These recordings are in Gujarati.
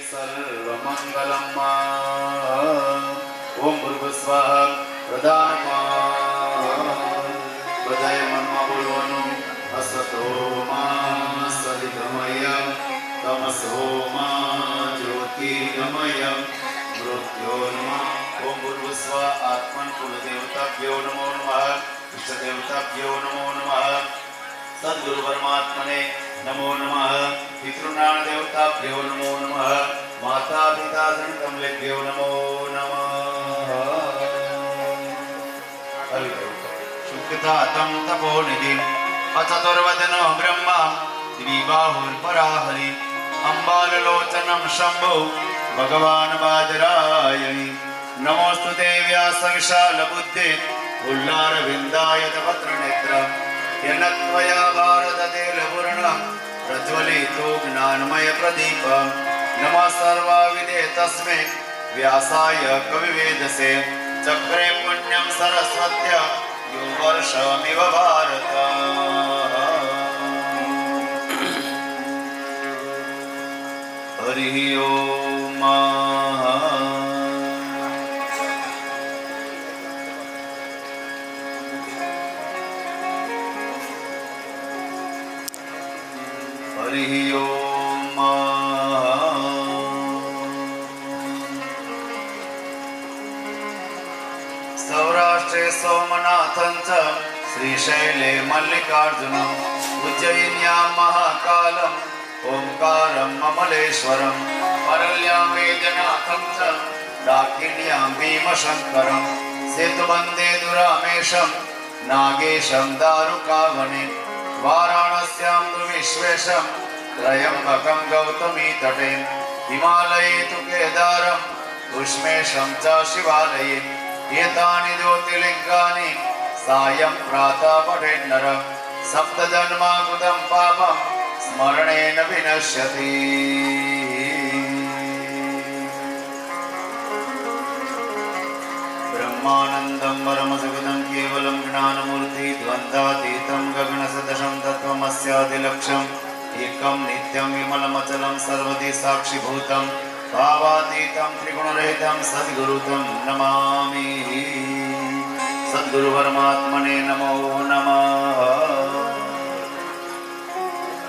सर्वमंगलम। ओम भूर्भुवस्वः प्रधानमः बधाय मनमा बोलવાનું असतो માં સદગમય તમસો માં જ્યોતિર્ગમય મૃત્યોર્મા। ઓમ ભૂર્ભુવસ્વઃ આત્મન કુલદેવતાભ્યો નમો નમઃ ઇષ્ટદેવતાભ્યો નમો નમઃ સદગુરુ પરમાત્મને नमो नमः पितॄणां देवताभ्यो नमो नमः माता पिता जनितम्भ्यो नमो नमः। शुक्तातं तपोनिधिं अचतुर्वदनो ब्रह्मा द्विबाहुर्पराहरि अम्बाललोचनं शम्भो भगवान् बादरायणि। नमोऽस्तु व्यास विशालबुद्धे उल्लारविन्दायतपत्रनेत्र येन त्वया भारततेलपूर्णं प्रज्वलितो ज्ञानमय प्रदीप। नमः सर्वाविदे तस्मै व्यासाय कविवेदसे चक्रे पुण्यं सरस्वत्य यो वर्षमिव भारत। हरि ओम। हरि ओम। सौराष्ट्रे सोमनाथं च श्रीशैले मल्लिकार्जुनं उज्जयिन्यां महाकालं ओंकारं ममलेश्वरं परल्यां वैद्यनाथं च दाक्षिण्यां भीमशङ्करं सेतुबन्धे दुरामेशं नागेशं दारुकावने वाराणस्यां तु विश्वेशं त्रयम्बकं गौतमी तटे हिमालये तु केदारं उष्मेशं च शिवालये। एतानि ज्योतिर्लिङ्गानि सायं प्रातः पठेन्नर सप्तजन्माकृतं पापं स्मरणेन विनश्यति। ब्रह्मानन्दं परमसुखदं केवलं ज्ञानमूर्ति द्वन्द्वातीतं गगनसदृशं तत्त्वमस्यादिलक्ष्यम् एकं नित्यं विमलमचलं सर्वदि साक्षिभूतं भावातीतं त्रिगुणरहितं सद्गुरुतं नमामि। सद्गुरु परमात्मने नमो नमः।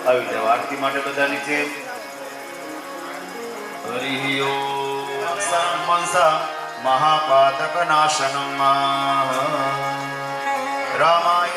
આવી જાવ આરતી માટે બધા નીચે। હરિ ઓમ। સંમંસા महापातकनाशनं रामाय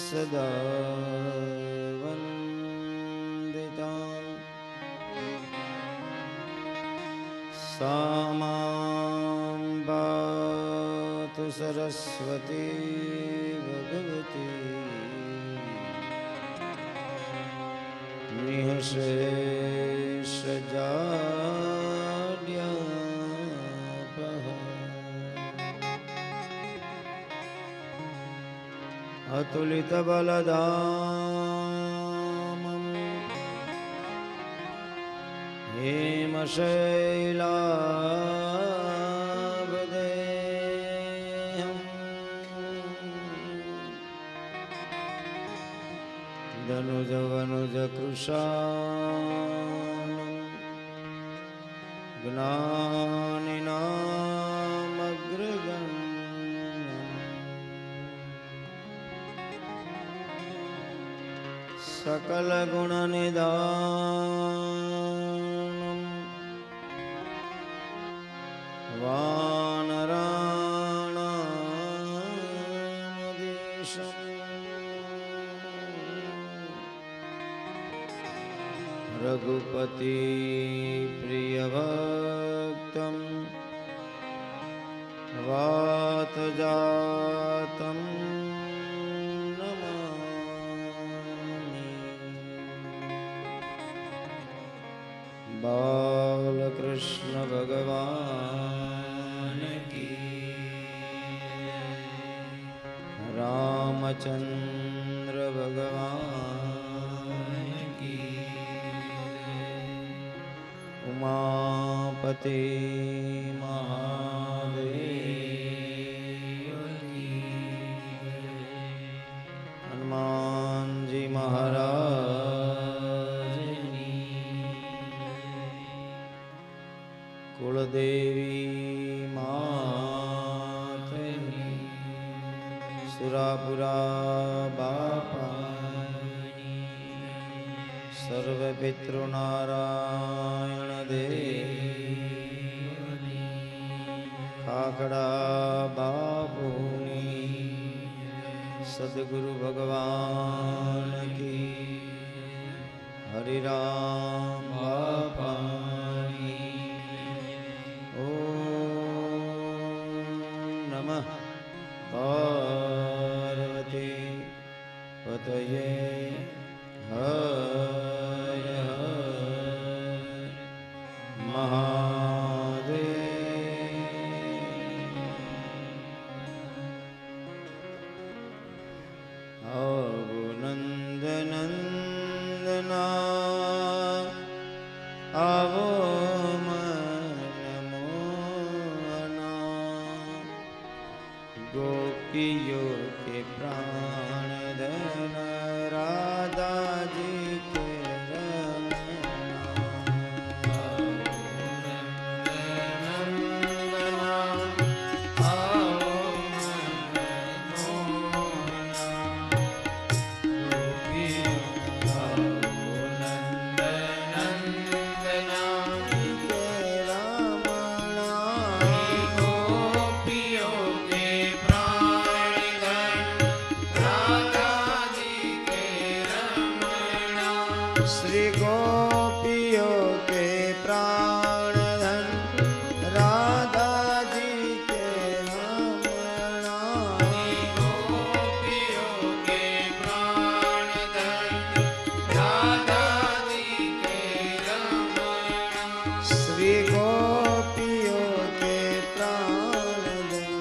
सदा वन्दितां सा मां पातु सरस्वती भगवती निःशेषजाड्यापः अतुलितबलदां हेमशैलाभदेहं दनुजवनुजकृशानं ज्ञानिनामग्रगण्यम् सकलगुणनिधानं वानराणामधीशम् रघुपतिप्रियभक्तं वातजातं बालकृष्ण भगवान की रामचंद्र भगवान की उमापति महादेव की हनुमान जी महाराज कुलदेवी मातनी सुरापुरा बापानी सर्वपितृनारायण देवनी खाखड़ा बापूनी सद्गुरु भगवान की हरिराम बापानी नमः पार्वती पतये हर हर महादेव। आवो नंदनंदना आवो गोपियों के प्राणधन राधा जी के रमना आओ गोपियों श्री गोपियों के प्राणधन राधा जी के रमना गोपियों के प्राणधन राधा जी के रमना श्री गोपियों के प्राणधन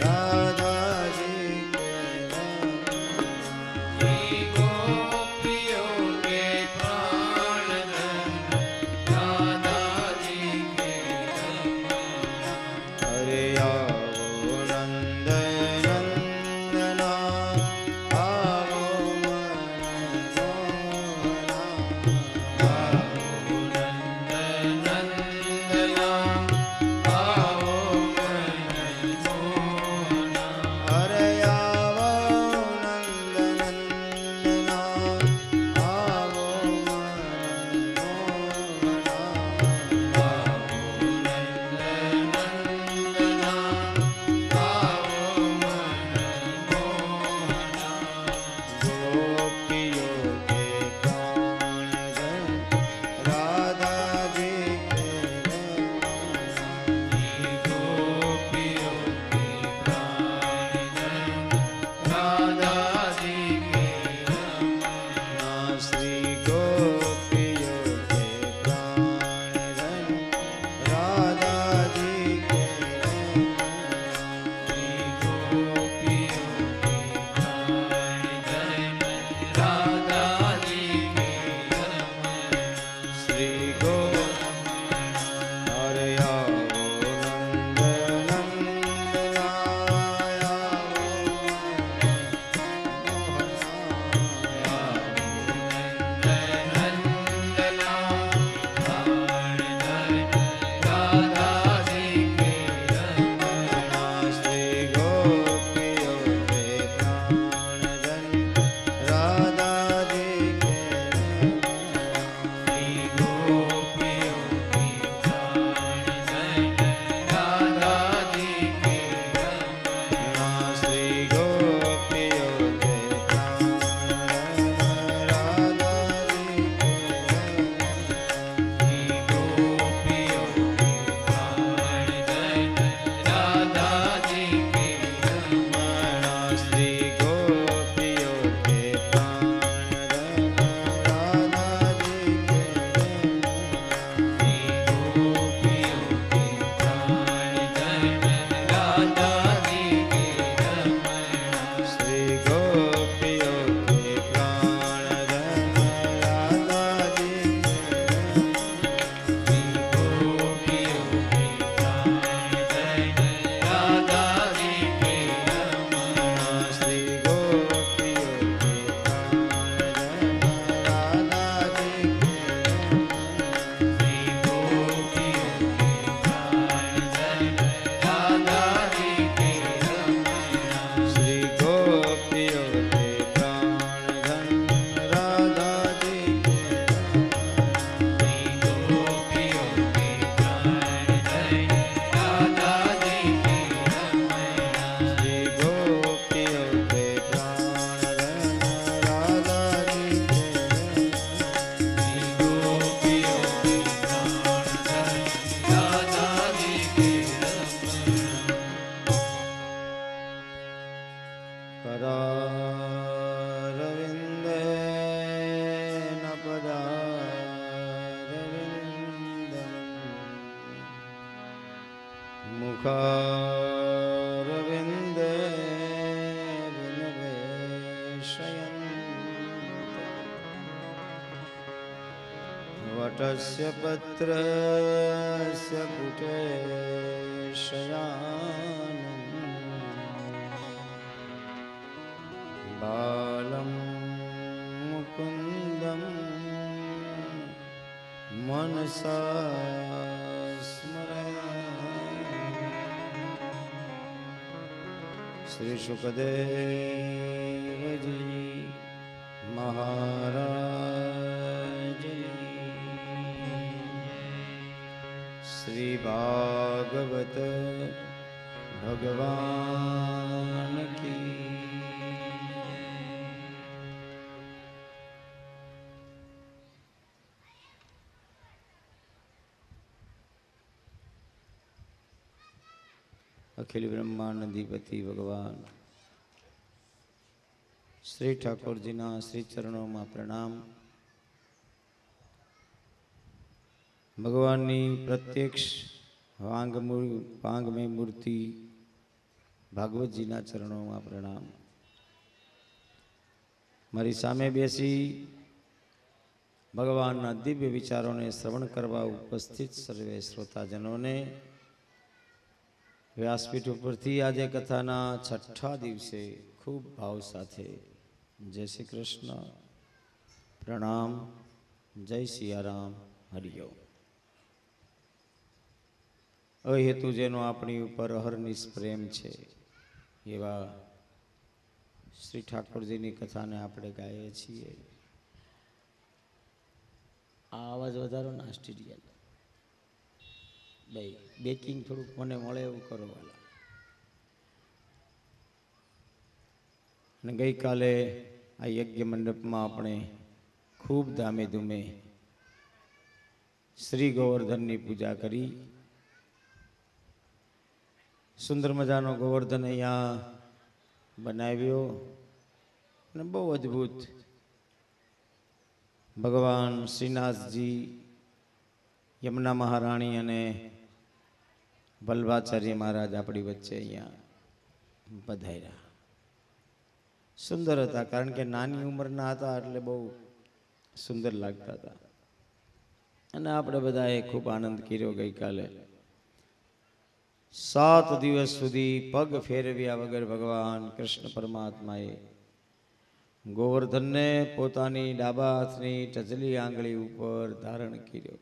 राधा जी के श्री गो वटस्य पत्रस्य पुटे शयानम् बालं मुकुन्दं मनसा स्मरामि। श्री शुकदेव जी महाराज श्री भागवत भगवान की। अखिल ब्रह्मांड अधिपति भगवान श्री ठाकुर जी ना श्री चरणों में प्रणाम। भगवान नी प्रत्यक्ष वांग में मूर्ति भागवत जी ना चरणों में प्रणाम। मारी सामे बेसी भगवान ना दिव्य विचारों ने श्रवण करवा उपस्थित सर्वे श्रोताजनों ने व्यासपीठ उपरथी आज कथाना छठा दिवसे खूब भाव साथे जय श्री कृष्ण प्रणाम जय सियाराम हरिओम। अहेतु जेनो अपनी ऊपर अहरनिश प्रेम छे एवा श्री ठाकुर जी की कथा ने आपणे गाए छीए। आवाज वधारो ना स्टीरियल भाई बेकिंग थोड़ું મને મળે એવું કરો વાલા। અને ગઈકાલે આ યજ્ઞ મંડપમાં આપણે ખૂબ ધામે ધૂમે શ્રી ગોવર્ધનની પૂજા કરી। સુંદર મજાનો ગોવર્ધન અહીંયા બનાવ્યો અને બહુ અદ્ભુત ભગવાન શ્રીનાથજી यमुना महाराणी अने वल्लभाचार्य महाराज अपनी वच्चे अहींया पधार्या। सुंदर था कारण के नानी उमरना था एटले बहु सुंदर लगता था अने आपणे बधाए खूब आनंद कर्यो। गई काले 7 दिवस सुधी पग फेरव्या वगर भगवान कृष्ण परमात्माए गोवर्धन ने पोतानी डाबा हाथनी टचली आंगળી ઉપર धारण कर्यो।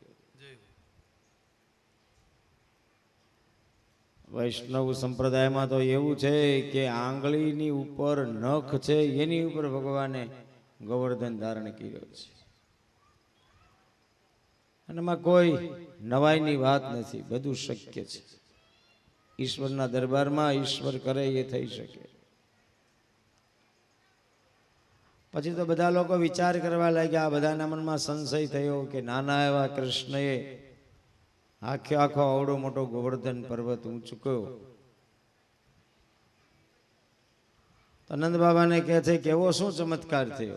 वैष्णव संप्रदाय में तो एवं है कि आंगली नी ऊपर नख है एनी ऊपर भगवाने गोवर्धन धारण कर्यो छे। अने एमां कोई नवाईनी बात नहीं, बधुं शक्य है। ईश्वरना दरबार में ईश्वर करे ये थई शके। पछी तो बधा लोग विचार करवा लाग्या, बधाना मन में संशय थयो कि नाना एवा कृष्णए आखे आखो आवड़ो मोटो गोवर्धन पर्वत ऊंचक्यो। तो नंद बाबा ने कहते कि एवो शू चमत्कार थयो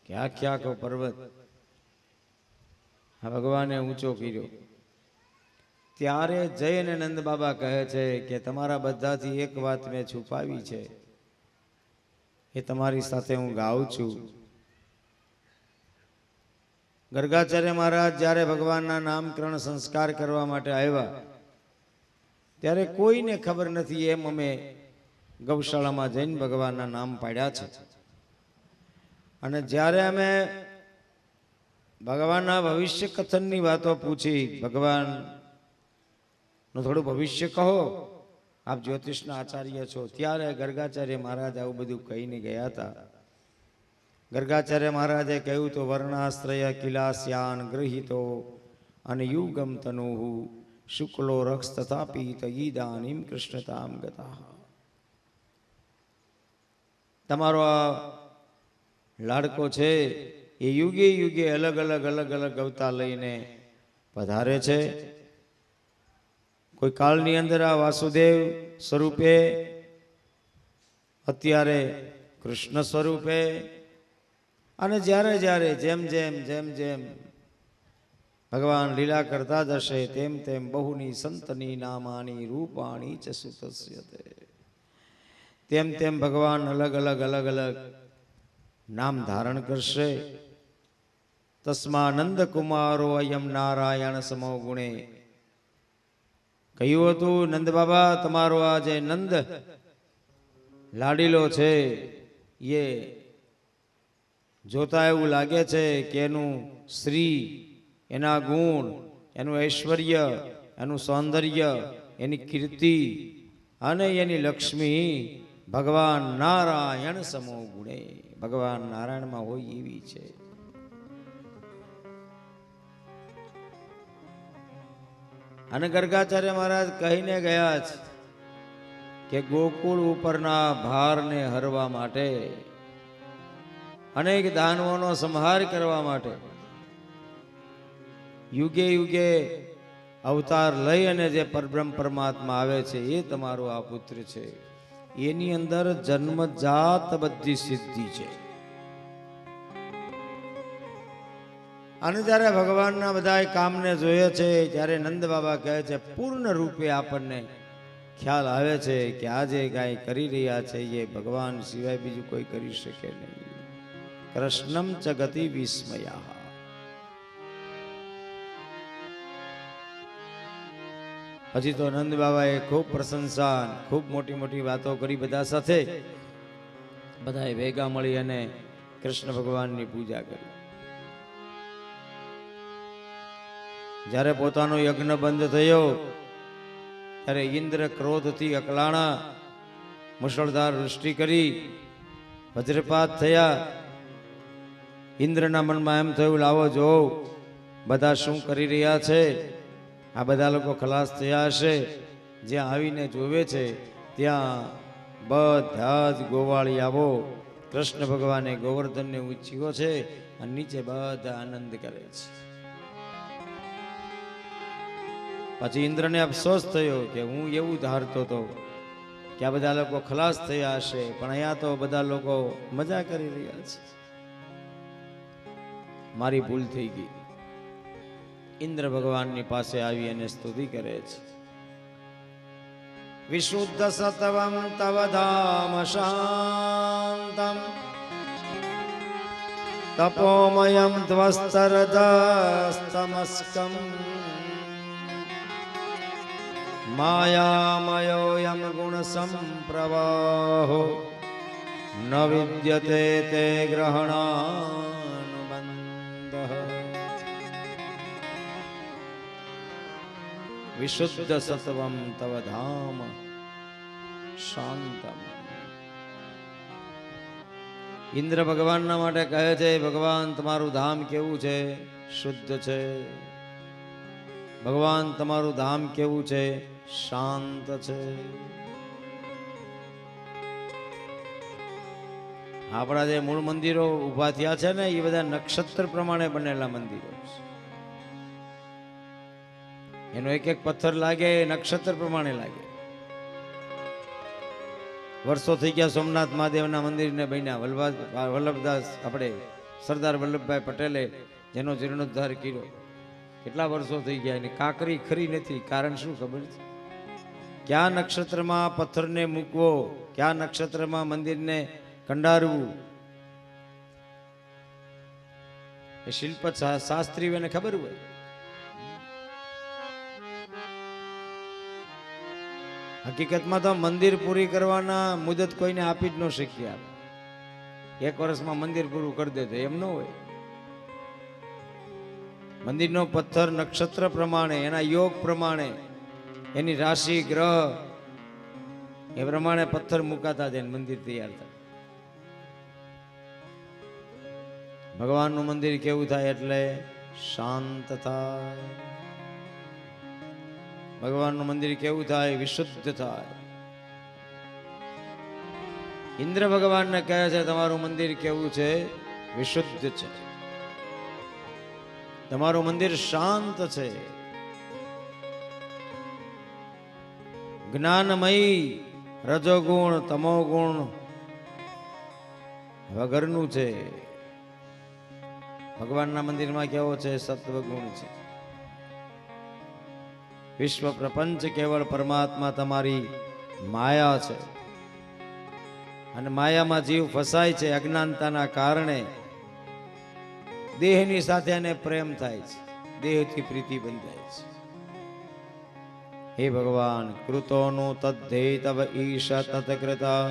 कि आखे आखो पर्वत आ भगवाने ऊंचो कर्यो। त्यारे जयने नंद बाबा कहे छे कि तमारा बधाथी एक बात मैं छुपावी छे, ए तमारी साथे हूँ गाऊं छू। गर्गाचार्य महाराज જ્યારે ભગવાનના નામકરણ સંસ્કાર કરવા માટે આવ્યા ત્યારે કોઈને ખબર નથી, એમ અમે ગૌશાળામાં જઈને ભગવાનના નામ પાડ્યા છે। અને જ્યારે અમે ભગવાનના ભવિષ્ય કથનની વાતો પૂછી, ભગવાનનું થોડું ભવિષ્ય કહો, આપ જ્યોતિષના આચાર્ય છો, ત્યારે गर्गाचार्य महाराज આવું બધું કહીને ગયા હતા। गर्गाचार्य महाराजे कहू तो वर्णाश्रय किलास्यान गृहीतो अनयुगम तनुहु शुक्लो रक्ष तथापि तयीदानीम कृष्णताम गता। तमारो लाडको छे ये युगे युगे अलग अलग अवतार लईने पधारे छे। कोई कालनी अंदर आ वासुदेव स्वरूपे, अत्यारे कृष्ण स्वरूपे, અને જ્યારે જ્યારે જેમ જેમ જેમ જેમ ભગવાન લીલા કરતા જશે તેમ તેમ બહુની સંતની નામાની રૂપાણી ચ સુતસ્યતે, તેમ તેમ ભગવાન અલગ અલગ નામ ધારણ કરશે। તસ્માનંદ કુમારો અયમ નારાયણ સમો ગુણે. કહ્યું હતું નંદ બાબા તમારો આ જે નંદ લાડીલો છે એ જોતા એવું લાગે છે કે એનું શ્રી, એના ગુણ, એનું ઐશ્વર્ય, એનું સૌંદર્ય, એની કીર્તિ અને એની લક્ષ્મી ભગવાન નારાયણ સમો ગુણે, ભગવાન નારાયણમાં હોય એવી છે. અને ગર્ગાચાર્ય મહારાજ કહીને ગયા છે કે ગોકુળ ઉપરના ભારને હરવા માટે, અનેક દાનવોનો સંહાર કરવા માટે યુગે યુગે અવતાર લઈ અને જે પરબ્રહ્મ પરમાત્મા આવે છે એ તમારો આ પુત્ર છે. એની અંદર જન્મજાત બધી સિદ્ધિ છે. અને જ્યારે ભગવાનના બધા કામને જોઈએ છે ત્યારે નંદ બાબા કહે છે પૂર્ણ રૂપે આપણને ખ્યાલ આવે છે કે આજે કાંઈ કરી રહ્યા છે એ ભગવાન સિવાય બીજું કોઈ કરી શકે નહીં. કૃષ્ણમ ચ ગતિ વિસ્મયા. પછી તો નંદ બાબાએ ખૂબ પ્રશંસા, ખૂબ મોટી મોટી વાતો કરી બધા સાથે. બધાએ ભેગા મળી અને કૃષ્ણ ભગવાનની પૂજા કરી. જ્યારે પોતાનો યજ્ઞ બંધ થયો ત્યારે ઇન્દ્ર ક્રોધથી અકળાણા, મુશળધાર વૃષ્ટિ કરી, વજ્રપાત થયા. ઇન્દ્રના મનમાં એમ થયું લાવો જો બધા શું કરી રહ્યા છે, આ બધા લોકો ખલાસ થયા હશે. જ્યાં આવીને જોવે છે ત્યાં બધા જ ગોવાળિયાઓ કૃષ્ણ ભગવાને ગોવર્ધનને ઉછીયો છે અને નીચે બધા આનંદ કરે છે. પછી ઇન્દ્રને અફસોસ થયો કે હું એવું ધારતો હતો કે આ બધા લોકો ખલાસ થયા હશે, પણ અહીંયા તો બધા લોકો મજા કરી રહ્યા છે. મારી ભૂલ થઈ ગઈ. ઇન્દ્ર ભગવાનની પાસે આવી અને સ્તુતિ કરે છે. વિશુદ્ધ સતવમ તવ ધામ શાંતમ તપોમયમ ધ્વસ્તરદસ્તમસ્કમ માયામયોયમ ગુણ સંપ્રવાહો ન વિદ્યતે તે ગ્રહણાનુબંધઃ. વિશુદ્ધ સત્વમ તવ ધામ શાંતમ. ઇન્દ્ર ભગવાનના માટે કહે છે ભગવાન તમારું ધામ કેવું છે? શુદ્ધ છે. ભગવાન તમારું ધામ કેવું છે? શાંત છે. આપણા જે મૂળ મંદિરો ઉભા થયા છે ને એ બધા નક્ષત્ર પ્રમાણે બનેલા મંદિરો છે. એનો એક એક પથ્થર લાગે નક્ષત્ર પ્રમાણે લાગે. વર્ષો થઈ ગયા સોમનાથ મહાદેવના મંદિરને બન્યા. વલ્લભદાસ આપણે સરદાર વલ્લભભાઈ પટેલે જેનો જીર્ણોદ્ધાર કર્યો, કેટલા વર્ષો થઈ ગયા. એની કાંકરી ખરી નથી. કારણ શું ખબર છે? કયા નક્ષત્રમાં પથ્થરને મૂકવો, કયા નક્ષત્રમાં મંદિરને કંડારવું, એ શિલ્પ શાસ્ત્રીઓને ખબર હોય. હકીકતમાં તો મંદિર પૂરી કરવાના મુદત કોઈને આપી જ ન શક્યા. એક વર્ષમાં મંદિર પૂરું કરી દેતો એમ ન હોય. મંદિરનો પથ્થર નક્ષત્ર પ્રમાણે, એના યોગ પ્રમાણે, એની રાશિ ગ્રહ એ પ્રમાણે પથ્થર મુકાતા જાય, મંદિર તૈયાર થાય. ભગવાનનું મંદિર કેવું થાય? એટલે શાંત થાય. ભગવાનનું મંદિર કેવું થાય? વિશુદ્ધ થાય. ઇન્દ્ર ભગવાનને કહે છે તમારું મંદિર કેવું છે? વિશુદ્ધ છે. તમારું મંદિર શાંત છે. જ્ઞાનમય રજોગુણ તમોગુણ વગરનું છે. ભગવાનના મંદિરમાં કેવો છે? સત્વગુણ છે. વિશ્વ પ્રપંચ કેવળ પરમાત્મા તમારી માયા છે. અને માયામાં જીવ ફસાય છે અજ્ઞાનતાના કારણે. દેહની સાથે એને પ્રેમ થાય છે, દેહથી પ્રીતિ બંધાય છે. હે ભગવાન, કૃતોનું તદ્ધે તવ ઈશ તત્કૃતા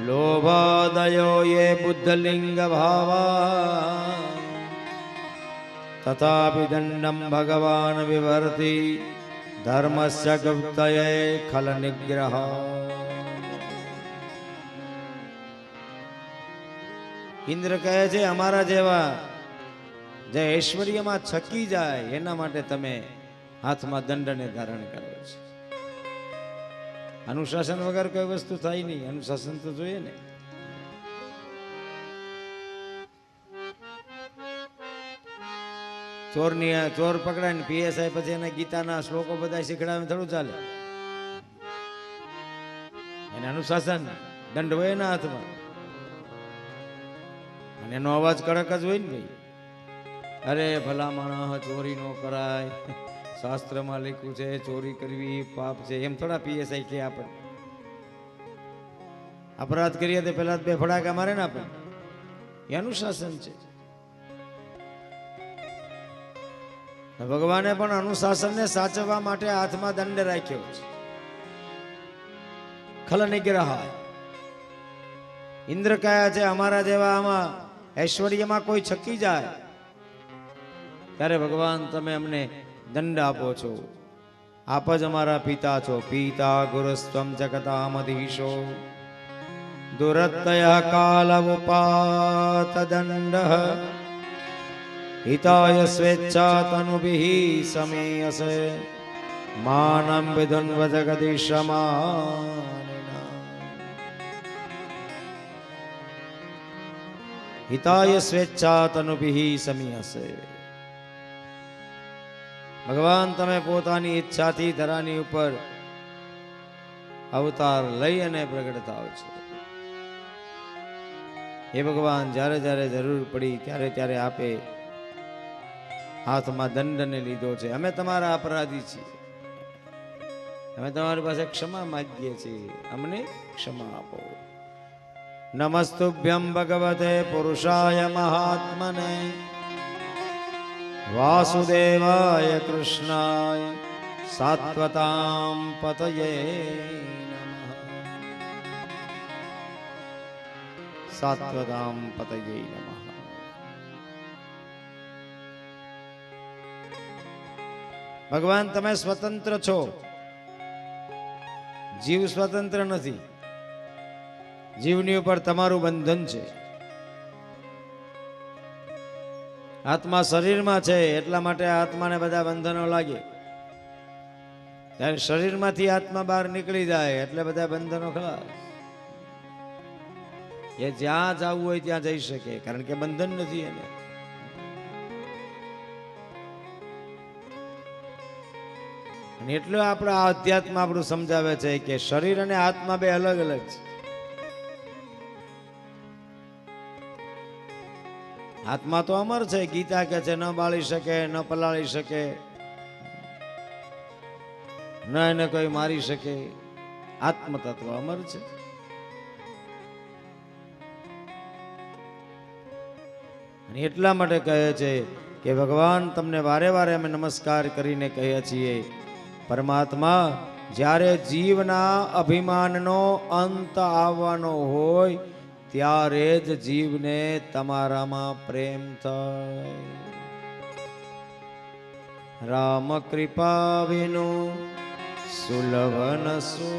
લોભાદયો યે બુદ્ધલિંગ ભાવા તથાપિ દંડમ ભગવાન વિવર્તિ ધર્મસ્ય ગુપ્તયે ખલ નિગ્રહ. ઇન્દ્ર કહે છે, અમારા જેવા જે ઐશ્વર્યમાં છકી જાય એના માટે તમે હાથમાં દંડને ધારણ કર્યો છે. અનુશાસન વગર કોઈ વસ્તુ થાય નહીં, અનુશાસન તો જોઈએ ને. ચોર પકડાય ને પીએસઆઈ પછી એને ગીતાના શ્લોકો બધા શીખડાવે, થોડું ચાલે. એને અનુશાસન, દંડ હોય એના હાથમાં, અને એનો અવાજ કડક જ હોય ને ભાઈ. અરે ભલા માણસ, ચોરી નો કરાય, શાસ્ત્રમાં લખ્યું છે ચોરી કરવી પાપ છે, એમ થોડા પીએસઆઈ કે આપણે. અપરાધ કરીએ તો પેલા બે ફડાકા મારે ને આપણે, એ અનુશાસન છે. ભગવાને પણ અનુશાસનને સાચવવા માટે હાથમાં દંડ રાખ્યો છે, ખલ નિગ્રહ. ઇન્દ્ર કયા છે, અમારા જેવા આમાં ઐશ્વર્યમાં કોઈ છકી જાય ત્યારે ભગવાન તમે અમને દંડ આપો છો. આપ જ અમારા પિતા છો. પિતા ગુરુસ્ત્વમ જગતામધીશો દુરત્તય કાલ ઉપાત દંડ હિતાય સ્વેચ્છા તનુભિ સમેયસે માનમ વિધુન્વ જગદીશમાનિના. હિતાય સ્વેચ્છા તનુભિ સમેયસે. ભગવાન તમે પોતાની ઈચ્છાથી ધરાની ઉપર અવતાર લઈ અને પ્રગટ થાવ છો. હે ભગવાન, જ્યારે જ્યારે જરૂર પડી ત્યારે ત્યારે આપે હાથમાં દંડને લીધો છે. અમે તમારા અપરાધી છીએ, અમે તમારી પાસે ક્ષમા માંગીએ છીએ, અમને ક્ષમા આપો. નમસ્તુભ્યમ ભગવતે પુરુષાય મહાત્મને વાસુદેવાય કૃષ્ણાય સાત્વતામ પતયે નમઃ. સાત્વતામ પતયે નમઃ. ભગવાન તમે સ્વતંત્ર છો, જીવ સ્વતંત્ર નથી. જીવની ઉપર તમારું બંધન છે. આત્મા શરીરમાં છે એટલા માટે આત્માને બધા બંધનો લાગે. ત્યારે શરીરમાંથી આત્મા બહાર નીકળી જાય એટલે બધા બંધનો ખલાસ. એ જ્યાં જવું હોય ત્યાં જઈ શકે, કારણ કે બંધન નથી એને. અને એટલે આપણે આ અધ્યાત્મ આપણું સમજાવે છે કે શરીર અને આત્મા બે અલગ અલગ છે. આત્મા તો અમર છે, ગીતા કે છે, ન બાળી શકે, ન પલાળી શકે, ન એને કોઈ મારી શકે. આત્મ તત્વ અમર છે. અને એટલા માટે કહે છે કે ભગવાન તમને વારે વારે અમે નમસ્કાર કરીને કહીએ છીએ, પરમાત્મા જ્યારે જીવના અભિમાનનો અંત આવવાનો હોય ત્યારે જ જીવને તમારામાં પ્રેમ થાય. રામ કૃપા વિનો સુલભન સો.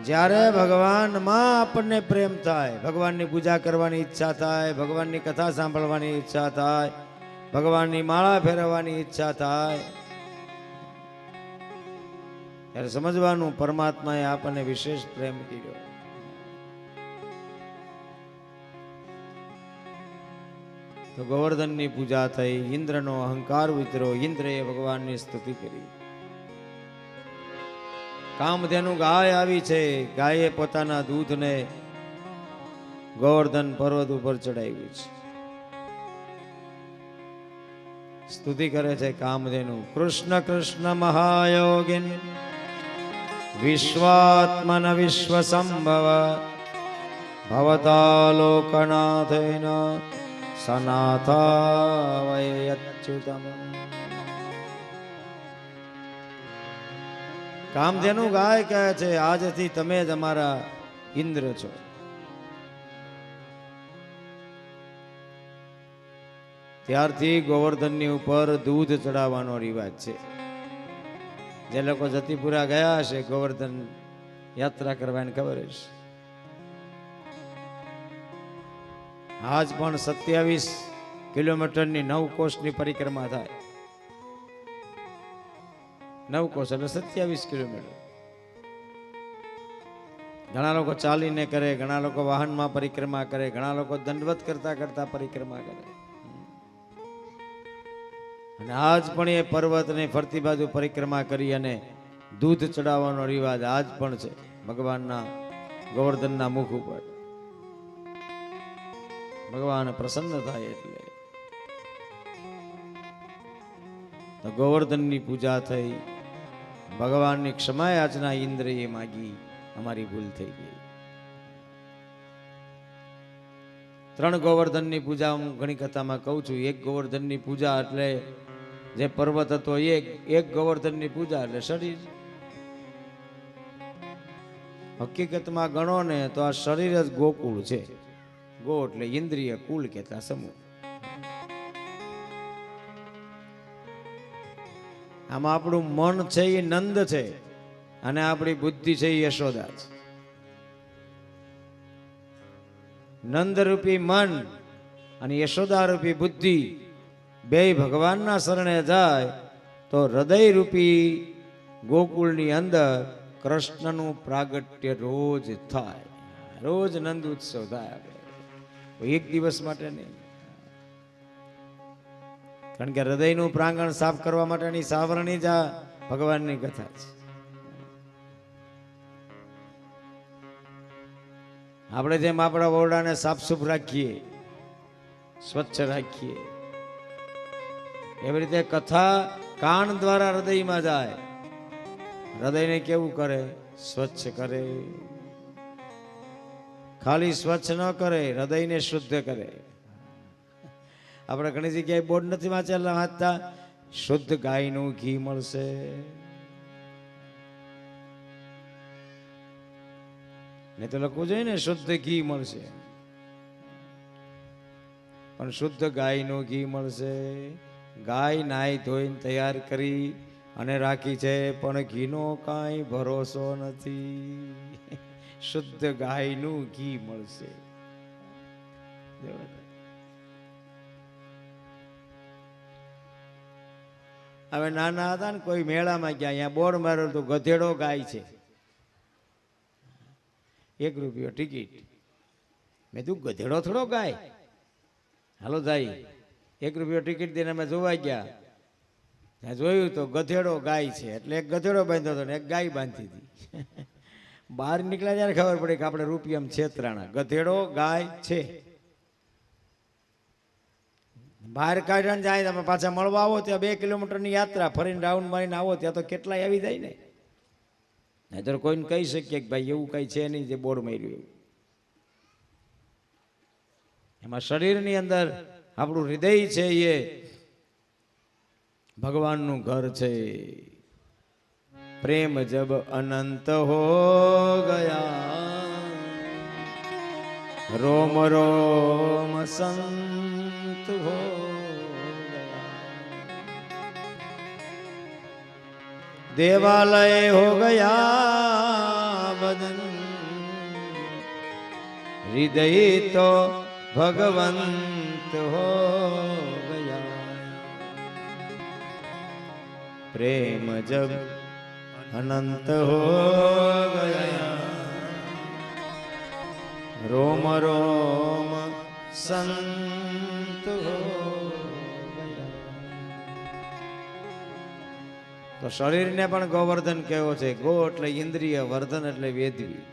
જ્યારે ભગવાનમાં આપણને પ્રેમ થાય, ભગવાનની પૂજા કરવાની ઈચ્છા થાય, ભગવાનની કથા સાંભળવાની ઈચ્છા થાય, ભગવાનની માળા ફેરવવાની ઈચ્છા થાય, ત્યારે સમજવાનું પરમાત્માએ આપણને વિશેષ પ્રેમ કર્યો. તો ગોવર્ધનની પૂજા થઈ, ઇન્દ્રનો અહંકાર ઉતર્યો, ઇન્દ્રએ ભગવાનની સ્તુતિ કરી. કામધેનુ ગાય આવી છે, ગાયે પોતાના દૂધને ગોવર્ધન પર્વત ઉપર ચડાવ્યું છે. સ્તુતિ કરે છે કામધેનુ. કૃષ્ણ કૃષ્ણ મહાયોગિન વિશ્વાત્મન વિશ્વસંભવ ભવતાલોકનાથેન સનાથાવયચ્યુતમ. કામધેનુ ગાય કહે છે આજથી તમે જ અમારા ઇન્દ્ર છો. ત્યારથી ગોવર્ધનની ઉપર દૂધ ચડાવવાનો રિવાજ છે. જે લોકો જતીપુરા ગયા હશે ગોવર્ધન યાત્રા કરવાની ખબર હશે. આજ પણ 27 કિલોમીટરની 9 કોષની પરિક્રમા થાય. 9 કોષ એટલે 27 કિલોમીટર. ઘણા લોકો ચાલીને કરે, ઘણા લોકો વાહનમાં પરિક્રમા કરે, ઘણા લોકો દંડવત કરતા કરતા પરિક્રમા કરે. અને આજ પણ એ પર્વતની ફરતી બાજુ પરિક્રમા કરી અને દૂધ ચડાવવાનો રિવાજ આજ પણ છે ભગવાનના ગોવર્ધનના મુખ ઉપર. ભગવાન પ્રસન્ન થાય એટલે તો ગોવર્ધનની પૂજા થઈ, ભગવાનની ક્ષમા યાચના ઇન્દ્રએ માગી, અમારી ભૂલ થઈ ગઈ. 3 ગોવર્ધનની પૂજા હું ઘણી કથામાં કહું છું. એક ગોવર્ધનની પૂજા એટલે જે પર્વત હતો એક ગોવર્ધનની પૂજા એટલે શરીર. હકીકતમાં ગણો ને તો આ શરીર જ ગોકુળ છે. ગો એટલે ઇન્દ્રિય, કુલ કહેતા સમૂહ. આમાં આપણું મન છે એ નંદ છે અને આપણી બુદ્ધિ છે એ યશોદા છે. નંદરૂપી મન અને યશોદારૂપી બુદ્ધિ બે ભગવાનના શરણે જાય તો હૃદયરૂપી ગોકુળની અંદર કૃષ્ણનું પ્રાગટ્ય રોજ થાય. રોજ નંદ ઉત્સવ થાય. એક દિવસ માટે નહીં. કારણ કે હૃદયનું પ્રાંગણ સાફ કરવા માટેની સાવરણી જ આ ભગવાનની કથા છે. આપણે જેમ આપણા ઓરડાને સાફસૂફ રાખીએ, સ્વચ્છ રાખીએ, એવી રીતે કથા કાન દ્વારા હૃદયમાં જાય. હૃદયને કેવું કરે? સ્વચ્છ કરે. ખાલી સ્વચ્છ ન કરે, હૃદયને શુદ્ધ કરે. આપણે ઘણી જગ્યાએ બોર્ડ નથી વાંચતા, શુદ્ધ ગાયનું ઘી મળશે. નહીં તો લખવું જોઈએ ને શુદ્ધ ઘી મળશે. પણ શુદ્ધ ગાયનું ઘી મળશે. ગાય નાઈ ધોઈને તૈયાર કરી અને રાખી છે, પણ ઘીનો કાંઈ ભરોસો નથી. શુદ્ધ ગાયનું ઘી મળશે. હવે નાના હતા ને કોઈ મેળામાં ગયા, અહીંયા બોર્ડ મારેલું તો ગધેડો ગાય છે, 1 રૂપિયો ટિકિટ. મેં તું ગધેડો થોડો ગાય. હાલો જાય, 1 રૂપિયો ટિકિટ દઈને અમે જોવા ગયા. ત્યાં જોયું તો ગધેડો ગાય છે એટલે એક ગધેડો બાંધ્યો હતો ને એક ગાય બાંધી હતી. બહાર નીકળ્યા ત્યારે ખબર પડી કે આપણે રૂપિયામાં છેતરાણા. ગધેડો ગાય છે. બહાર કાઢીને જાય તમે પાછા મળવા આવો ત્યાં 2 કિલોમીટરની યાત્રા ફરીને રાઉન્ડ મારીને આવો ત્યાં તો કેટલાય આવી જાય ને. નહીતર કોઈને કહી શકીએ કે ભાઈ એવું કઈ છે નહીં જે બોર્ડ માર્યું એવું. એમાં શરીરની અંદર આપણું હૃદય છે એ ભગવાનનું ઘર છે. પ્રેમ જબ અનંત હો ગયા, રોમ રોમ સંત હો ગયા, देवालय हो गया बदन, हृदय तो भगवंत हो गया, प्रेम जब अनंत हो गया, रोम रोम संत हो गया. તો શરીરને પણ ગોવર્ધન કહેવો છે. ગો એટલે ઇન્દ્રિય, વર્ધન એટલે વેદવી.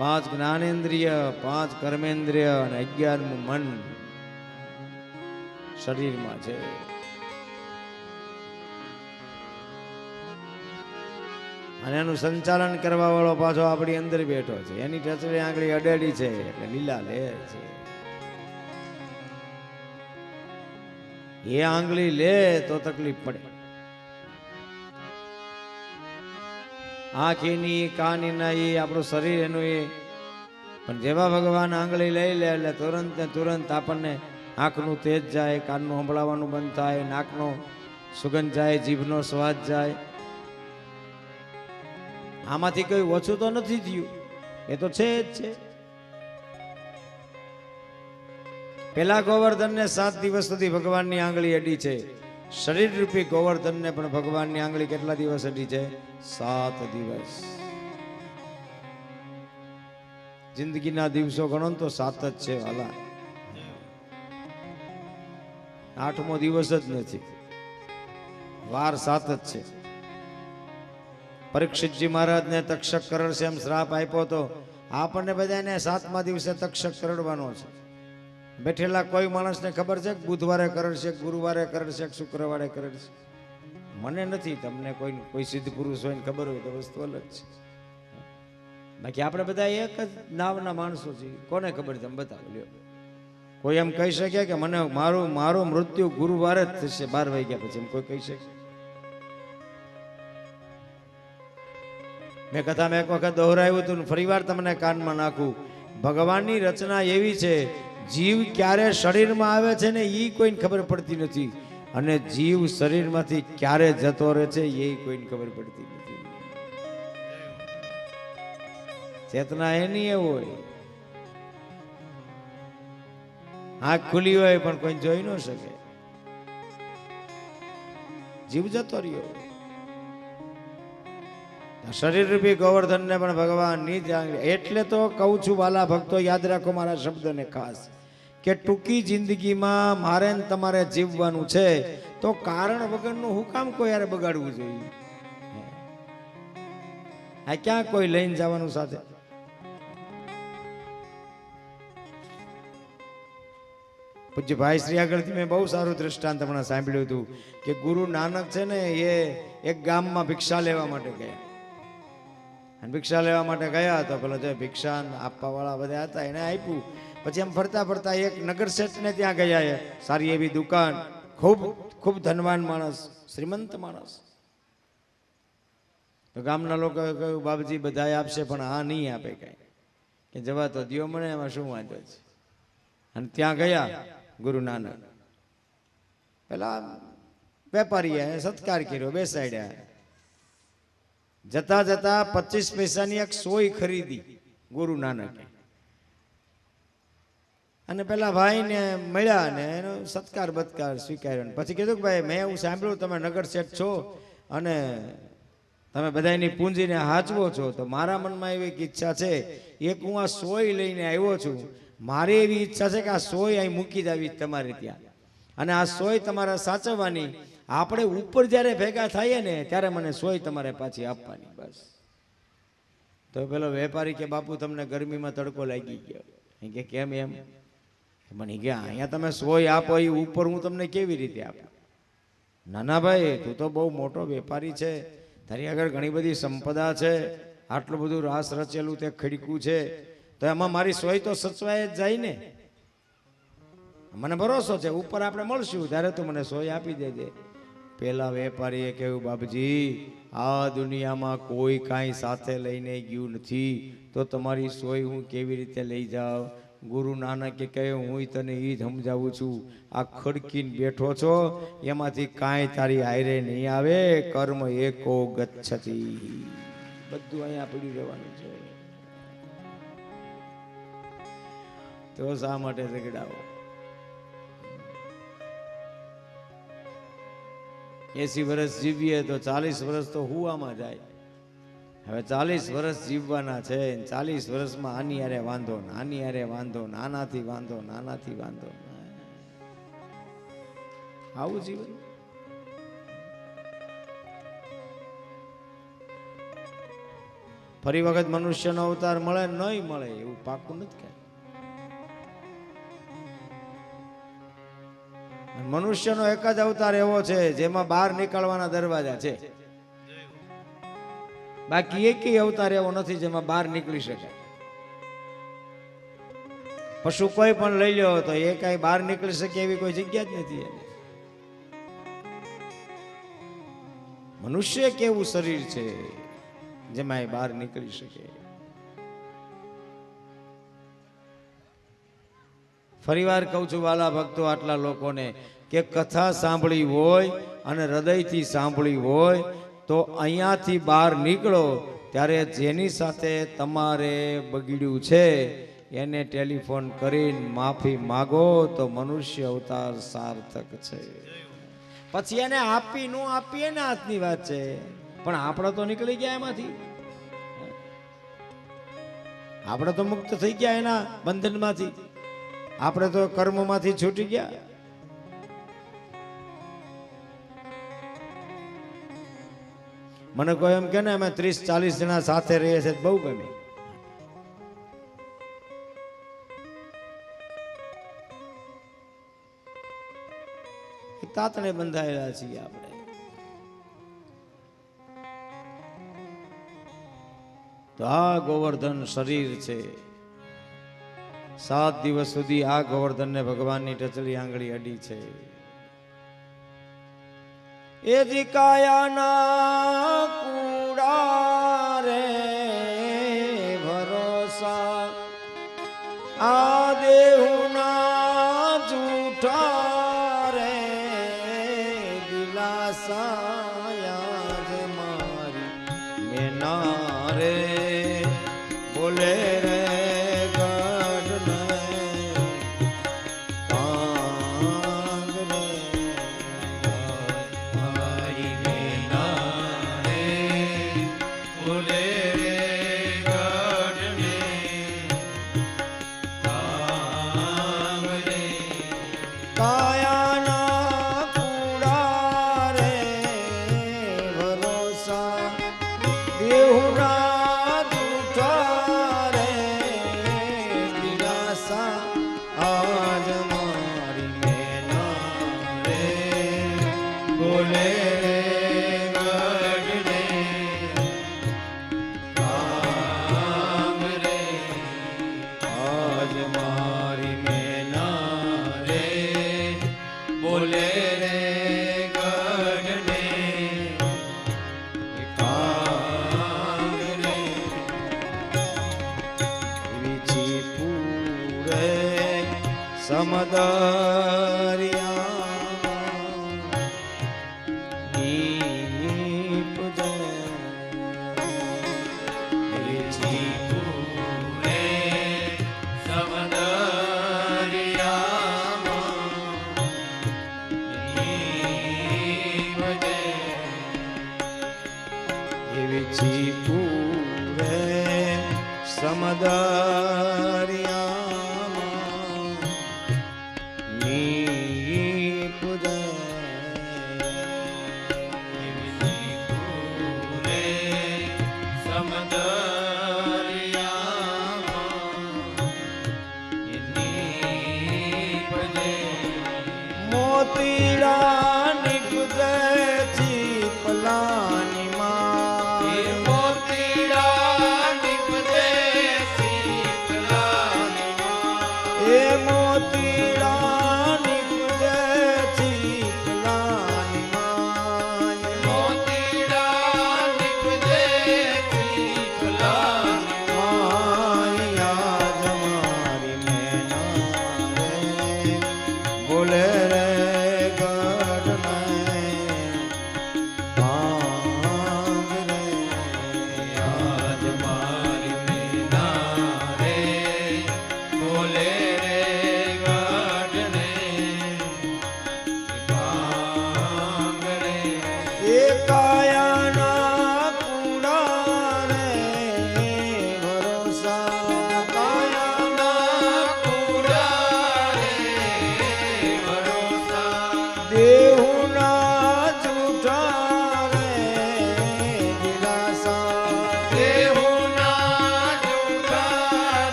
5 જ્ઞાનેન્દ્રિય, 5 કર્મેન્દ્રિય અને 11મું મન શરીરમાં છે. અને એનું સંચાલન કરવા વાળો પાછો આપણી અંદર બેઠો છે. એની ટચડી આંગળી અડેડી છે એટલે લીલા લહેર છે. એ આંગળી લે તો તકલીફ પડે. આંખીની કાનીના એ આપણું શરીર એનું એ, પણ જેવા ભગવાન આંગળી લઈ લે એટલે તુરંત ને તુરંત આપણને આંખનું તેજ જાય, કાનનું સંભળાવાનું બંધ થાય, નાકનો સુગંધ જાય, જીભનો સ્વાદ જાય. આમાંથી કોઈ ઓછું તો નથી થયું, એ તો છે જ છે. પેલા ગોવર્ધનને 7 દિવસ સુધી ભગવાનની આંગળી અડી છે. શરીર રૂપી ગોવર્ધનને પણ ભગવાનની આંગળી કેટલા દિવસ અડી છે? 7 દિવસ. જિંદગીના દિવસો ગણો તો 7 જ છે વાલા. 8મો દિવસ જ નથી, વાર 7 જ છે. પરીક્ષિતજી મહારાજને તક્ષક કરડશે એમ શ્રાપ આપ્યો તો આપણને બધાને 7મા દિવસે તક્ષક કરડવાનો છે. બેઠેલા કોઈ માણસને ખબર છે કે બુધવારે કરડશે, ગુરુવારે કરડશે, શુક્રવારે કરડશે? મને નથી, તમને કોઈ સિદ્ધ પુરુષ હોય ને ખબર હોય તો વસ્તુ અલગ છે. બાકી આપણે બધા એક જ નાવના માણસો છીએ. કોને ખબર તમે બતાવો લ્યો. કોઈ એમ કહી શકે કે મને મારું મૃત્યુ ગુરુવારે જ થશે 12 વાગ્યા પછી? એમ કોઈ કહી શકે? મેં કથામાં એક વખત દોહરાયું હતું, ફરી વાર તમને કાનમાં નાખું. ભગવાનની રચના એવી છે, જીવ ક્યારે શરીરમાં આવે છે ને એ કોઈને ખબર પડતી નથી, અને જીવ શરીરમાંથી ક્યારે જતો રહે છે એ કોઈને ખબર પડતી નથી. ચેતના એની એવું હોય, આંખ ખુલી હોય પણ કોઈ જોઈ ન શકે, જીવ જતો રહ્યો. શરીર રૂપી ગોવર્ધનને પણ ભગવાનની જ આંગળી. એટલે તો કહું છું વાલા ભક્તો, યાદ રાખો મારા શબ્દને ખાસ, કે ટૂંકી જિંદગીમાં મારે ને તમારે જીવવાનું છે તો કારણ વગરનું હું કામ કોઈ યાર બગાડવું જોઈએ? આ ક્યાં કોઈ લઈને જવાનું સાથે? પૂજ્ય ભાઈ શ્રી આગળથી મેં બહુ સારું દ્રષ્ટાંત હમણાં સાંભળ્યું હતું કે ગુરુ નાનક છે ને એ એક ગામમાં ભિક્ષા લેવા માટે ગયા. અને ભિક્ષા લેવા માટે ગયા તો પેલો જે ભિક્ષા આપવા વાળા બધા હતા એને આપ્યું. પછી એમ ફરતા ફરતા એક નગર શેઠને ત્યાં ગયા. એ સારી એવી દુકાન, ખૂબ ધનવાન માણસ, શ્રીમંત માણસ. તો ગામના લોકો કહ્યું બાબજી બધા આપશે પણ આ નહીં આપે કઈ, કે જવા તો દ્યો મને, એમાં શું વાંધો છે. અને ત્યાં ગયા ગુરુ નાનક. પેલા વેપારીએ સત્કાર કર્યો, બેસાડ્યા. જતા જતા 25 પૈસાની એક સોય ખરીદી ગુરુ નાનકે. અને પેલા ભાઈને મળ્યા ને એનો સત્કાર બત્કાર સ્વીકાર્યો. પછી કીધું કે ભાઈ મેં એવું સાંભળ્યું તમે નગર શેઠ છો અને તમે બધાની પૂંજીને હાચવો છો, તો મારા મનમાં એવી ઈચ્છા છે, એક હું આ સોય લઈને આવ્યો છું. મારી એવી ઈચ્છા છે કે આ સોય અહીં મૂકી જ આવી તમારે ત્યાં, અને આ સોય તમારે સાચવવાની. આપણે ઉપર જ્યારે ભેગા થઈએ ને ત્યારે મને સોય તમારે પાછી આપવાની, બસ. તો પેલો વેપારી કે બાપુ તમને ગરમીમાં તડકો લાગી ગયો. કે કેમ એમ? મને કે અહીંયા તમે સોય આપો એ ઉપર હું તમને કેવી રીતે આપું? નાના ભાઈ તું તો બહુ મોટો વેપારી છે, તારી આગળ ઘણી બધી સંપદા છે, આટલું બધું રાસ રચેલું તે ખડકું છે, તો એમાં મારી સોય તો સચવાય જ જાય ને. મને ભરોસો છે ઉપર આપણે મળશું ત્યારે તું મને સોય આપી દેજે. પેલા વેપારીએ કહ્યું બાપજી આ દુનિયામાં કોઈ કાંઈ સાથે લઈને ગયું નથી, તો તમારી સોય હું કેવી રીતે લઈ જાઉં? ગુરુ નાનકે કહ્યું હું તને એ જ સમજાવું છું, આ ખડકીને બેઠો છો એમાંથી કાંઈ તારી હારે નહીં આવે. કર્મ એકો ગચ્છતિ, બધું અહીંયા પડી રહેવાનું છે. તો શા માટે ઝઘડાવો? 80 વર્ષ જીવીએ તો 40 વર્ષ તો હુવામાં જાય. હવે 40 વર્ષ જીવવાના છે, 40 વર્ષમાં આની હારે વાંધો, આની હારે વાંધો, નાનાથી વાંધો, નાનાથી વાંધો. આવું જીવન. ફરી વખત મનુષ્યનો અવતાર મળે નહીં મળે એવું પાકું નથી કે. મનુષ્યનો એક જ અવતાર એવો છે જેમાં બહાર નીકળવાના દરવાજા છે. બાકી એકેય અવતાર એવો નથી જેમાં બહાર નીકળી શકે. પશુ કોઈ પણ લઈ લ્યો તો એ કાંઈ બહાર નીકળી શકે એવી કોઈ જગ્યા જ નથી એને. મનુષ્ય કેવું શરીર છે જેમાં એ બહાર નીકળી શકે. ફરીવાર કહું છું વાલા ભક્તો, આટલા લોકોને કે કથા સાંભળી હોય અને હૃદયથી સાંભળી હોય તો અહીંયાથી બહાર નીકળો ત્યારે જેની સાથે તમારે બગડ્યું છે એને ટેલિફોન કરીને માફી માગો તો મનુષ્ય અવતાર સાર્થક છે. પછી એને આપી ન આપી એને હાથની વાત છે, પણ આપણે તો નીકળી ગયા એમાંથી. આપણે તો મુક્ત થઈ ગયા એના બંધનમાંથી. આપણે તો કર્મમાંથી છૂટી ગયા. મને કોઈ એમ કે ને અમે 30-40 જણા સાથે રહીએ છીએ, બહુ ગમે. તાતણે બંધાયેલા છીએ આપણે. તો આ ગોવર્ધન શરીર છે. 7 દિવસ સુધી આ ગોવર્ધનને ભગવાનની ટચલી આંગળી અડી છે. એ જી કાયાના કુડા રે ભરોસા, આ દેહુના જૂઠા રે દિલાસા, યાદ મારી મેના રે બોલે રે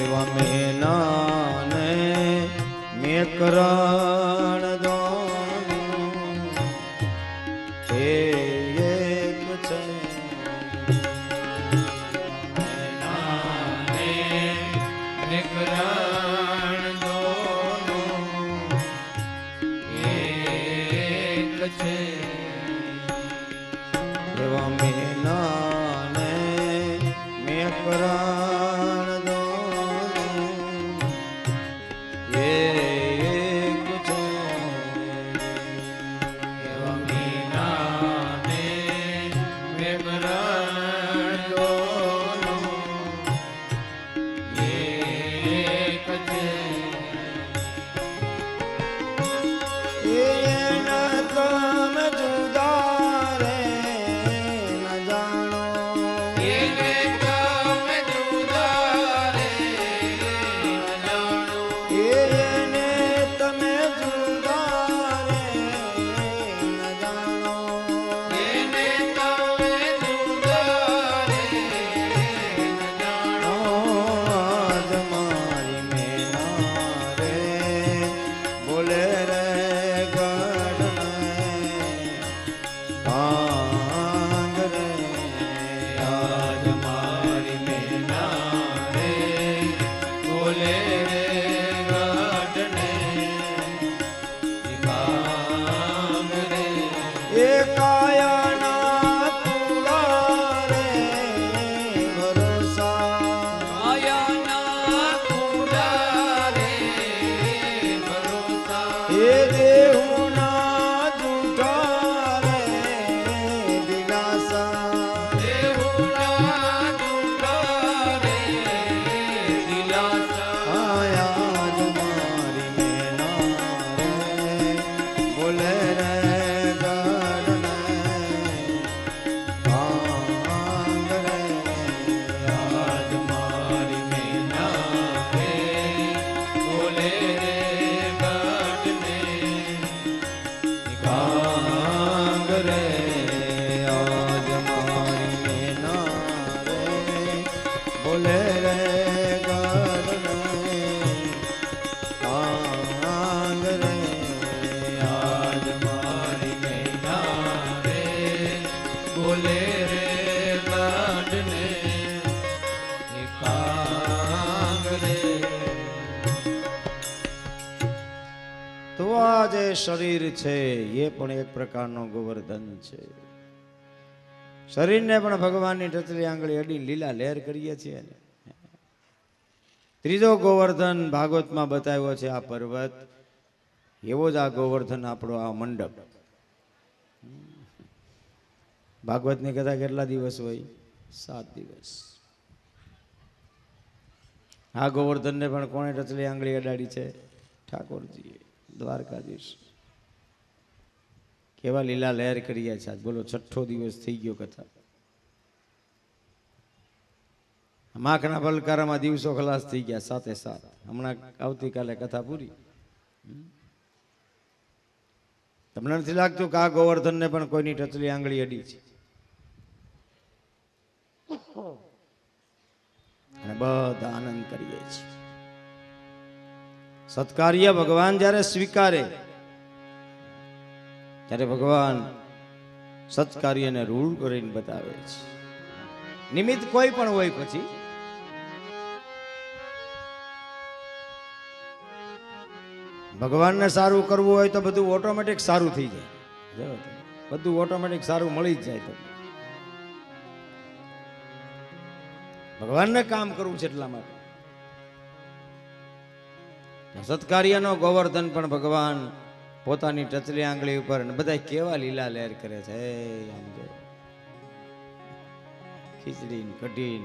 એવા મેનાને મેં કરણ દોનું એ એક છે નાને નિકરણ દોનું એક છે એવા મેનાને મેં કરણ દોનું એ એક છે એવા મીનાને વિવરણ દોનું એક છે એના તમે જુદા રે ન જાણો એને તમે જુદા રે ન જાણો એને તમે જુદા રે ન જાણો એને તમે જુદા રે ન જાણો આજ મારી મેના રે બોલે રે ગઢને ભાંગ રે આજ મારી મેના રે બોલે રે ગઢને ભાંગ રે એ કાયાના કુળા રે ભરોસા આયાના કુડા રે ભરોસા એ દેહુના જૂઠા રે દિલાસા દેહુના જુદા રે દિલાસા આયા જ મારી મેના રે બોલે રે ગઢને ભાંગ રે આજ મારી મેના રે બોલે રે ગઢને ભાંગ રે આજ મારી મેના રે બોલે રે ગઢને ભાંગ રે આજ મારી મેના રે બોલે રે ગઢને એકાંગ રે તો આ જે શરીર છે એ પણ એક પ્રકારનો ગોવર્ધન છે શરીરને પણ ભગવાનની ટચલી આંગળી અડી લીલા લહેર કરીએ છીએ ને ત્રીજો ગોવર્ધન ભાગવતમાં બતાવ્યો છે આ પર્વત એવો જ આ ગોવર્ધન આપણો આ મંડપ ભાગવતની કથા કેટલા દિવસ હોય 7 દિવસ આ ગોવર્ધનને પણ કોણે ટચલી આંગળી અડાડી છે ઠાકોરજીએ દ્વારકાધીશ કેવા લીલા લહેર કર્યા છે આજ બોલો 6થો દિવસ થઈ ગયો કથા માખના પલકારામાં દિવસો ખલાસ થઈ ગયા સાથે હમણાં આવતીકાલે કથા પૂરી તમને નથી લાગતું કે આ ગોવર્ધનને પણ કોઈની ટચલી આંગળી અડી છે અને બધા આનંદ કરીએ છીએ સત્કાર્ય ભગવાન જ્યારે સ્વીકારે ત્યારે ભગવાન સત્કાર્યને રૂઢ કરીને બતાવે છે નિમિત્ત કોઈ પણ હોય પછી ભગવાનને સારું કરવું હોય તો બધું ઓટોમેટિક સારું થઈ જાય બધું ઓટોમેટિક સારું મળી જ જાય તમને ભગવાનને કામ કરવું છે એટલા માટે સત્કાર્યનો ગોવર્ધન પણ ભગવાન પોતાની ટચલી આંગળી ઉપર અને બધા કેવા લીલા લહેર કરે છે આમ જો ખીચડી કઢી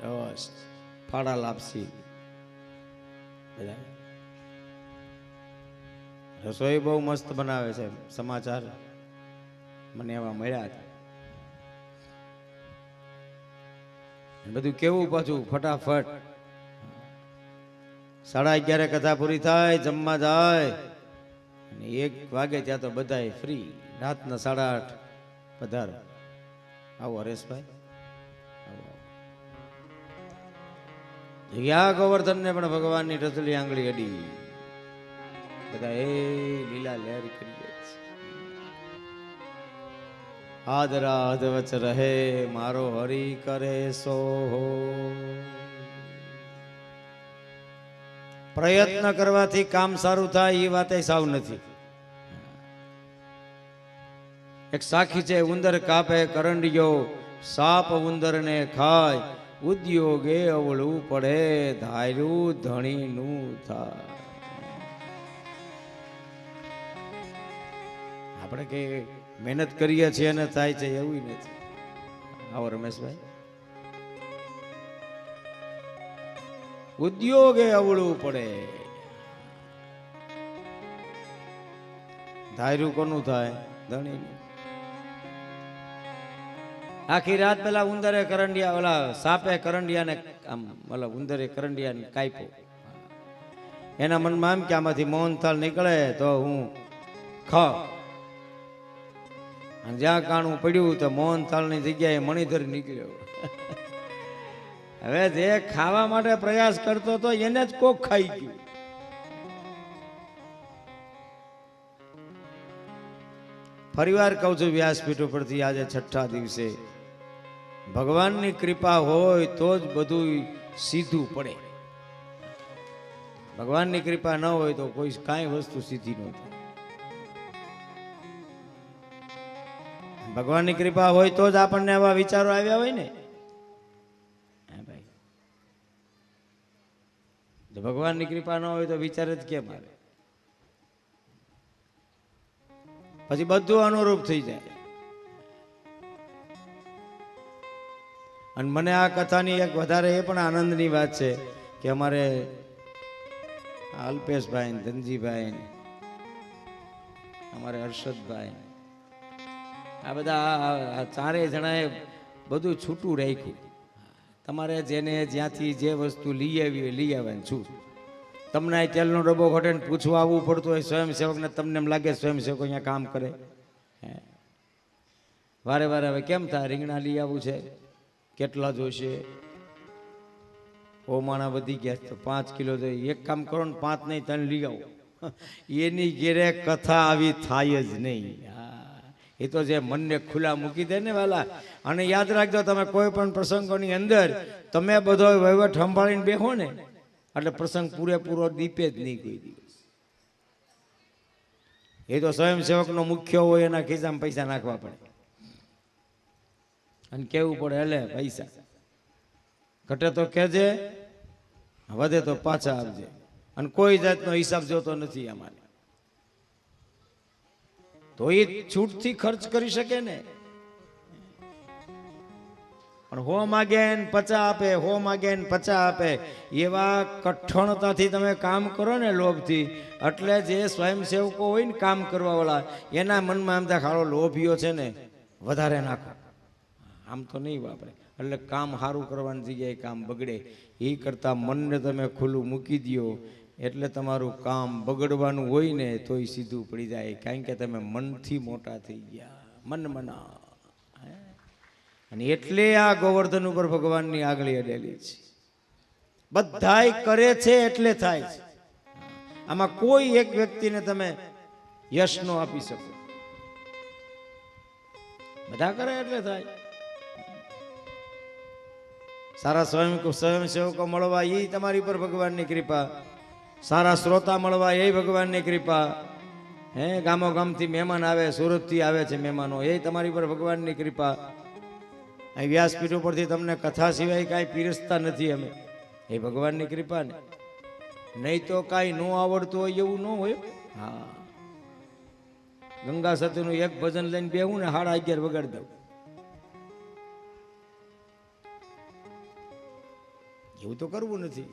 રસ ફાડા લાપસી બધા રસોઈ બહુ મસ્ત બનાવે છે સમાચાર મને એવા મળ્યા હતા બધું કેવું પાછું ફટાફટ 11:30 કથા પૂરી થાય જમવા જાય અને 1 વાગે ત્યાં તો બધાય ફ્રી રાતના 8:30 પધાર આવો હરેશભાઈ આવો યા ગોવર્ધનને પણ ભગવાનની રતલી આંગળી અડી. બધા એ લીલા લહેર કરી છે. આદરા અધવચ રહે મારો હરી કરે સો. પ્રયત્ન કરવાથી કામ સારું થાય એ વાત સાવ નથી. એક સાખી છે, ઉંદર કાપે કરંડિયો, સાપ ઉંદરને ખાય, ઉદ્યોગે અવળું પડે, ધાર્યું ધણીનું થાય. આપણે કે મહેનત કરીએ છીએ ને થાય છે એવું નથી. આવો રમેશભાઈ, ઉદ્યોગે અવળું પડે, ધાર્યું કોનું થાય? ધણીનું. આખી રાત પેલા ઉંદરે કરંડિયા, ઓલા સાપે કરંડિયાને આમ મતલબ ઉંદરે કરંડિયાને કાપ્યો. એના મનમાં એમ કે આમાંથી મોહનથાળ નીકળે તો હું ખાવ. અને જ્યાં કાણું પડ્યું તો મોહનથાળની જગ્યાએ મણિધર નીકળ્યો. હવે જે ખાવા માટે પ્રયાસ કરતો હતો એને જ કોક ખાઈ ગયું. ફરીવાર કહું છું, વ્યાસપીઠ ઉપરથી આજે છઠ્ઠા દિવસે ભગવાનની કૃપા હોય તો જ બધું સીધું પડે. ભગવાનની કૃપા ન હોય તો કોઈ કાંઈ વસ્તુ સીધી ન થાય. ભગવાનની કૃપા હોય તો જ આપણને આવા વિચારો આવ્યા હોય ને. ભાઈ, જો ભગવાનની કૃપા ન હોય તો વિચાર જ કેમ આવે? પછી બધું અનુરૂપ થઈ જાય. અને મને આ કથાની એક વધારે એ પણ આનંદની વાત છે કે અમારે અલ્પેશભાઈ, ધનજીભાઈ, અમારે હર્ષદભાઈ, આ બધા ચારેય જણાએ બધું છૂટું રાખ્યું. તમારે જેને જ્યાંથી જે વસ્તુ લઈ આવી હોય લઈ આવવાનું છું. તમને આ તેલનો ડબ્બો ઘટે ને પૂછવા આવવું પડતું હોય સ્વયંસેવકને, તમને એમ લાગે સ્વયંસેવકો અહીંયા કામ કરે. વારે વારે હવે કેમ થાય? રીંગણા લઈ આવવું છે, કેટલા જોશે? ઓમાણા વધી ગયા તો 5 કિલો જોઈએ. એક કામ કરો ને, 5 નહીં 3 લઈ આવો. એની ઘેરે કથા આવી થાય જ નહીં. એ તો જે મનને ખુલ્લા મૂકી દે ને વાલા. અને યાદ રાખજો, તમે કોઈ પણ પ્રસંગોની અંદર તમે બધો વહીવટ સંભાળીને બેહો ને એટલે પ્રસંગ પૂરેપૂરો દીપે જ નહીં કોઈ દિવસ. એ તો સ્વયંસેવકનો મુખ્ય હોય, એના ખિસ્સામાં પૈસા નાખવા પડે અને કેવું પડે, એટલે પૈસા ઘટે તો કહેજે, વધે તો પાછા આવજે. અને કોઈ જાતનો હિસાબ જોતો નથી અમારે. તો એ છૂટથી ખર્ચ કરી શકે ને. પણ હો માગે ને 50 આપે, હો માગે ને 50 આપે, એવા કઠણતાથી તમે કામ કરો ને લોભથી, એટલે જે સ્વયંસેવકો હોય ને કામ કરવા વાળા, એના મનમાં એમ થાય ખાડો લોભીઓ છે ને વધારે નાખો. આમ તો નહીં વાપરે. એટલે કામ સારું કરવાની જગ્યાએ કામ બગડે. એ કરતા મનને તમે ખુલ્લું મૂકી દો એટલે તમારું કામ બગડવાનું હોય ને તોય સીધું પડી જાય. કારણ કે તમે મનથી મોટા થઈ ગયા. મન મના. અને એટલે આ ગોવર્ધન ઉપર ભગવાનની આંગળી અડેલી છે. બધાય કરે છે એટલે થાય છે. આમાં કોઈ એક વ્યક્તિને તમે યશ ન આપી શકો. બધા કરે એટલે થાય. સારા સ્વયંસેવકો મળવા એ તમારી પર ભગવાનની કૃપા. સારા શ્રોતા મળવા એ ભગવાનની કૃપા. ગામો ગામથી મહેમાન આવે, સુરતથી આવે છે મહેમાનો, એ તમારી પર ભગવાનની કૃપા. અહીં વ્યાસપીઠ ઉપરથી તમને કથા સિવાય કાંઈ પીરસતા નથી અમે, એ ભગવાનની કૃપા ને. નહીં તો કાંઈ ન આવડતું હોય એવું ન હોય. હા, ગંગા સતીનું એક ભજન લઈને બેહું ને 11:30 વગાડી દઉં. એવું તો કરવું નથી.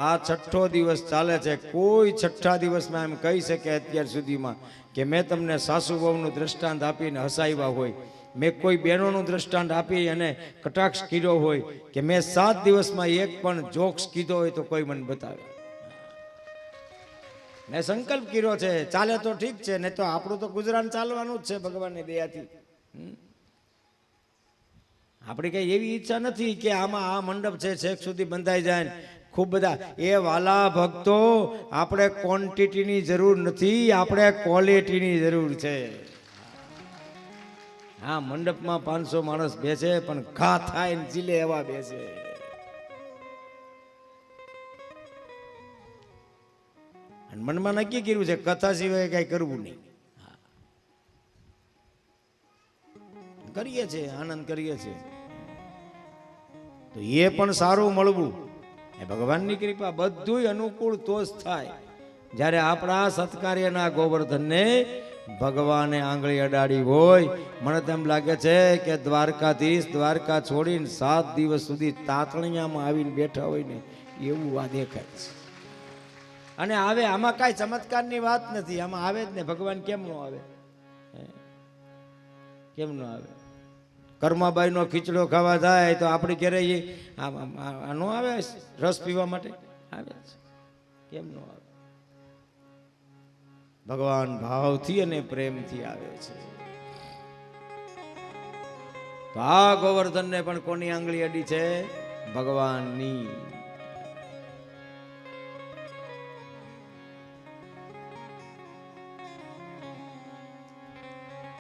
આ છઠ્ઠો દિવસ ચાલે છે. કોઈ છઠ્ઠા દિવસમાં એમ કહી શકે અત્યાર સુધીમાં કે મેં તમને સાસુ વહુનું દ્રષ્ટાંત આપીને હસાવ્યા હોય, મેં કોઈ બહેનોનું દ્રષ્ટાંત આપી અને કટાક્ષ કર્યો હોય, કે મેં 7 દિવસમાં એક પણ જોક્સ કીધો હોય તો કોઈ મને બતાવે. મેં સંકલ્પ કર્યો છે, ચાલે તો ઠીક છે, નહીં તો આપણું તો ગુજરાન ચાલવાનું જ છે ભગવાનની દયાથી. આપણી કઈ એવી ઈચ્છા નથી કે આમાં આ મંડપ છે છેક સુધી બંધાઈ જાય ને ખૂબ બધા એ વાલા ભક્તો આપણે ક્વોન્ટિટીની જરૂર નથી, આપણે ક્વોલિટીની જરૂર છે. હા, મંડપમાં 500 માણસ બેસે પણ ઘા થાય ને જીલે એવા બેસે. અને મનમાં નક્કી કર્યું છે કથા સિવાય કઈ કરવું નહીં. કરીએ છીએ, આનંદ કરીએ છીએ, તો એ પણ સારું મળવું એ ભગવાનની કૃપા. બધું અનુકૂળ તો જ થાય જ્યારે આપણા સત્કાર્યના ગોવર્ધનને ભગવાને આંગળી અડાડી હોય. મને તેમ લાગે છે કે દ્વારકાધીશ દ્વારકા છોડીને 7 દિવસ સુધી તાતણિયામાં આવીને બેઠા હોય ને એવું આ દેખાય છે. અને આવે આમાં કાંઈ ચમત્કારની વાત નથી, આમાં આવે જ ને. ભગવાન કેમ ન આવે? કેમ ન આવે? કર્માબાઈનો ખીચડો ખાવા જાય તો આપણી ઘરે ન આવે રસ પીવા માટે? આવે છે. કેમ ન આવે? ભગવાન ભાવથી અને પ્રેમથી આવે છે. તો આ ગોવર્ધનને પણ કોની આંગળી અડી છે? ભગવાનની.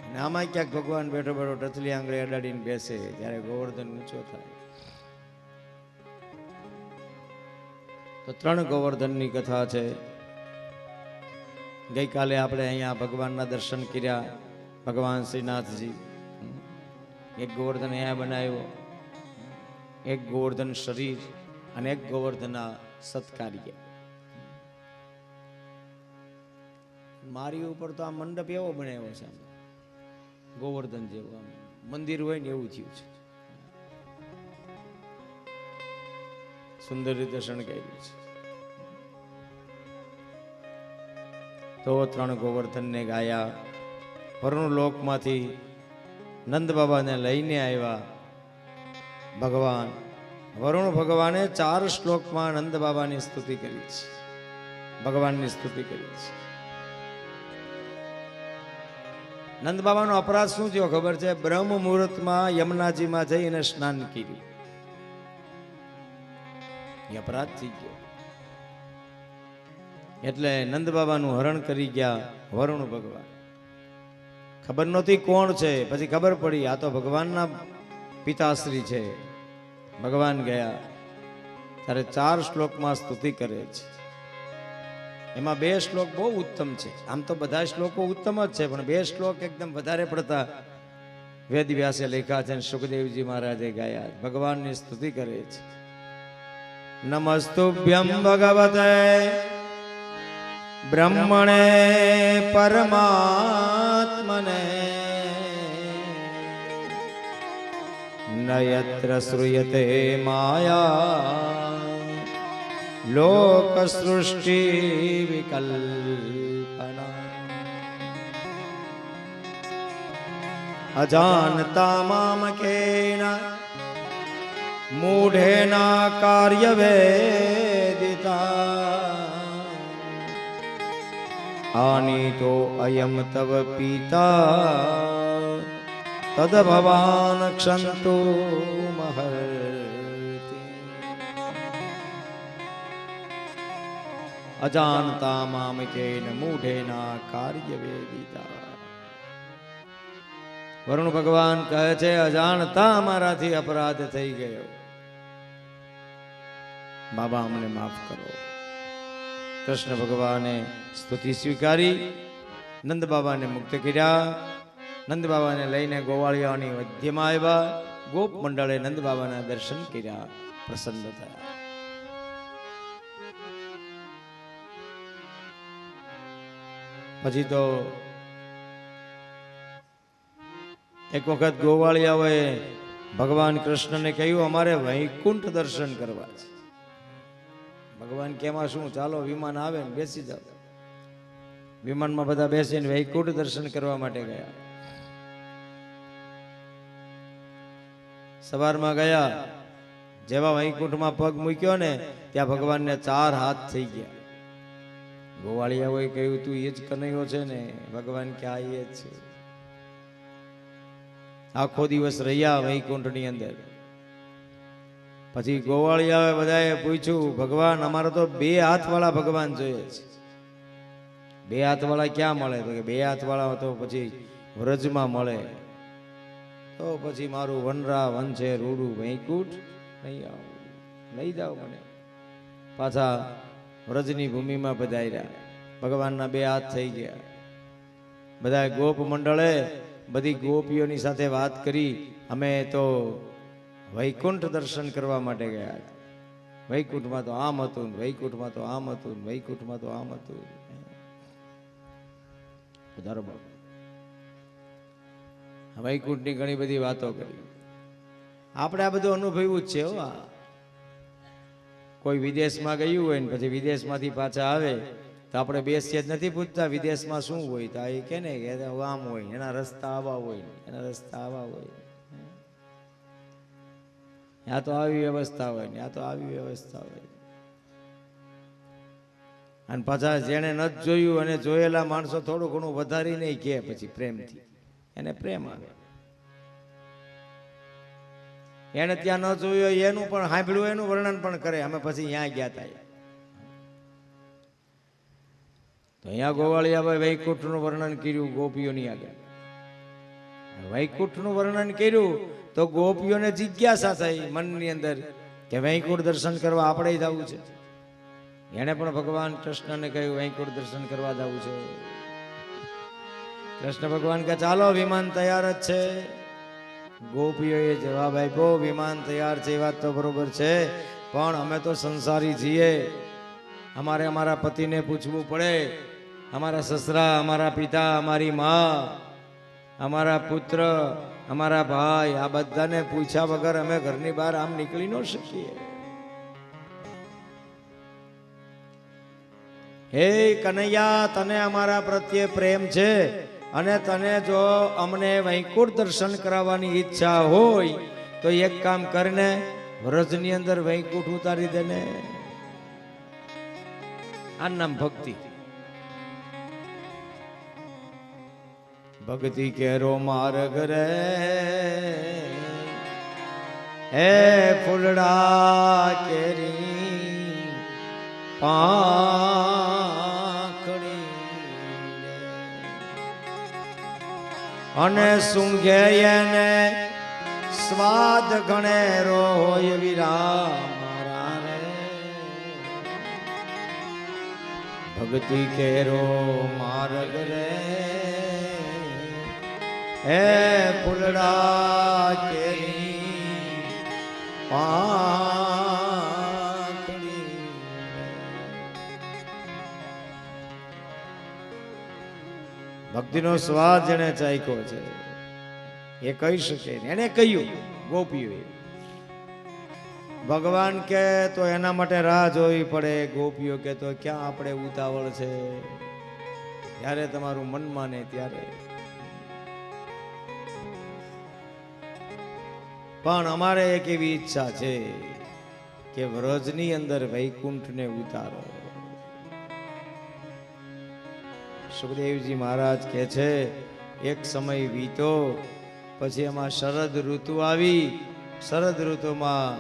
અને આમાં ક્યાંક ભગવાન બેઠો બેઠો ટચલી આંગળી અડાડીને બેસે ત્યારે ગોવર્ધન ઊંચો થાય. તો 3 ગોવર્ધનની કથા છે. ગઈકાલે આપણે અહીંયા ભગવાનના દર્શન કર્યા. ભગવાન શ્રીનાથજી એક ગોવર્ધન અહીંયા બનાવ્યો, એક ગોવર્ધન શરીર અને એક ગોવર્ધન સત્કાર્ય. મારી ઉપર તો આ મંડપ એવો બનાવ્યો છે, ગોવર્ધન જેવું આમ મંદિર હોય ને એવું થયું છે. સુંદર રીતે શણગાર્યું છે. તો 3 ગોવર્ધનને ગાયા. વરુણ લોકમાંથી નંદ બાબાને લઈને આવ્યા ભગવાન. વરુણ ભગવાને 4 શ્લોકમાં નંદ બાબાની સ્તુતિ કરી છે, ભગવાનની સ્તુતિ કરી છે. નંદ બાબાનો અપરાધ શું થયો ખબર છે? બ્રહ્મ મુહૂર્તમાં યમુનાજીમાં જઈને સ્નાન કર્યું, એ અપરાધ થઈ ગયો. એટલે નંદ બાબાનું હરણ કરી ગયા વરુણ ભગવાન. ખબર નહોતી કોણ છે, પછી ખબર પડી આ તો ભગવાનના પિતાશ્રી છે. ભગવાન ગયા ત્યારે 4 શ્લોકમાં સ્તુતિ કરે છે. એમાં 2 શ્લોક બહુ ઉત્તમ છે. આમ તો બધા શ્લોકો ઉત્તમ જ છે, પણ 2 શ્લોક એકદમ વધારે પડતા વેદ વ્યાસે લખ્યા છે અને સુખદેવજી મહારાજે ગાયા. ભગવાનની સ્તુતિ કરે છે. નમસ્તુભ્યમ ભગવતે બ્રહ્મણે પરમાત્મને નયત્ર શ્રૂયતે માયા લોક સૃષ્ટિ વિકલ્પના અજાનતા મામકેન મૂઢેના કાર્ય વેદિતા આનીતો અયમ તવ પિતા તદ ભવાન ક્ષંતુ મહર્તિ અજાનતા મામકેન મૂઢેના કાર્ય વેદિતા. વરુણ ભગવાન કહે છે અજાણતા મારાથી અપરાધ થઈ ગયો, બાબા અમને માફ કરો. કૃષ્ણ ભગવાને સ્તુતિ સ્વીકારી, નંદ બાબાને મુક્ત કર્યા. નંદ બાબાને લઈને ગોવાળિયાની મધ્યમાં આવ્યા. ગોપ મંડળે નંદ બાબાના દર્શન કર્યા, પ્રસન્ન થયા. પછી તો એક વખત ગોવાળિયાઓએ ભગવાન કૃષ્ણને કહ્યું અમારે વૈકુંઠ દર્શન કરવા છે. ભગવાન કેમાં શું, ચાલો વિમાન આવે ને બેસી જાઓ. વિમાનમાં બધા બેસીને વૈકુંઠ દર્શન કરવા માટે ગયા. સવારમાં ગયા, જેવા વૈકુંઠમાં પગ મૂક્યો ને ત્યાં ભગવાનને 4 હાથ થઈ ગયા. ગોવાળિયાઓએ કહ્યું તું એ જ કનૈયો છે ને? ભગવાન કે આ એ જ છે. આખો દિવસ રહ્યા વૈકુંઠની અંદર. પછી ગોવાળિયાએ બધાએ પૂછ્યું, ભગવાન અમારે તો 2 હાથવાળા ભગવાન જોઈએ છે. 2 હાથવાળા ક્યાં મળે? તો કે 2 હાથવાળા તો પછી વ્રજમાં મળે. તો પછી મારું વનરા વન છે રૂડું વૈકુંઠ નહીં આવું, લઈ જાઓ મને. પાછા વ્રજની ભૂમિમાં પધાર્યા. ભગવાનના 2 હાથ થઈ ગયા. બધા ગોપ મંડળે બધી ગોપીઓની સાથે વાત કરી, અમે તો વૈકુંઠ દર્શન કરવા માટે ગયા હતા. વૈકુંઠમાં તો આમ હતું, વૈકુંઠમાં તો આમ હતું, વૈકુંઠમાં તો આમ હતું. બરાબર. વૈકુંઠની ઘણી બધી વાતો કરી. આપણે આ બધું અનુભવ્યું જ છે. કોઈ વિદેશમાં ગયું હોય ને પછી વિદેશમાંથી પાછા આવે તો આપણે બેસીએ જ નથી પૂછતા વિદેશમાં શું હોય. તો એ કે ને કે આમ હોય, એના રસ્તા આવા હોય, એના રસ્તા આવા હોય, ત્યાં તો આવી વ્યવસ્થા હોય ને આ તો આવી વ્યવસ્થા હોય. અને પાછા જેને ન જોયું અને જોયેલા માણસો થોડું ઘણું વધારી નહીં કે પછી પ્રેમથી એને પ્રેમ આવે. એને ત્યાં ન જોયું એનું પણ સાંભળ્યું, એનું વર્ણન પણ કરે. અમે પછી ત્યાં ગયા હતા. તો અહીંયા ગોવાળિયાભાઈ વૈકુંઠનું વર્ણન કર્યું ગોપીઓની આગળ. વૈકુંઠનું વર્ણન કર્યું તો ગોપીઓને જિજ્ઞાસા થઈ મનની અંદર કે વૈકુંઠ દર્શન કરવા આપણે જવું છે. એને પણ ભગવાન કૃષ્ણને કહ્યું વૈકુંઠ દર્શન કરવા જવું છે. કૃષ્ણ ભગવાન કે ચાલો વિમાન તૈયાર જ છે. ગોપીઓએ જવાબ આપ્યો, વિમાન તૈયાર છે એ વાત તો બરોબર છે, પણ અમે તો સંસારી છીએ. અમારે અમારા પતિને પૂછવું પડે. અમારા સસરા, અમારા પિતા, અમારી માં, અમારા પુત્ર, અમારા ભાઈ, આ બધાને પૂછ્યા વગર અમે ઘરની બહાર આમ નીકળી ન શકીએ. હે કનૈયા, તને અમારા પ્રત્યે પ્રેમ છે અને તને જો અમને વૈકુંઠ દર્શન કરાવવાની ઈચ્છા હોય તો એક કામ કરીને વ્રજની અંદર વૈકુંઠ ઉતારી દે ને. આ નામ ભક્તિ. ભક્તિ કેરો માર્ગ રે હે ફૂલડા કેરી પાંખડી અને સૂંઘે એને સ્વાદ ગણેરો હોય વીરા મારા રે. ભક્તિ કેરો માર્ગ રે હે ફૂલડા કેરી પાંખડી. ભક્તિનો સ્વાદ જેને ચાખ્યો છે એ કહી શકે. એને કહ્યું ગોપીઓએ. ભગવાન કે તો એના માટે રાહ જોવી પડે. ગોપીઓ કે તો ક્યાં આપણે ઉતાવળ છે, ત્યારે તમારું મન માને ત્યારે. પણ અમારે એક એવી ઈચ્છા છે કે વ્રજની અંદર વૈકુંઠને ઉતારો. સુખદેવજી મહારાજ કહે છે એક સમય વીતો, પછી એમાં શરદ ઋતુ આવી. શરદ ઋતુમાં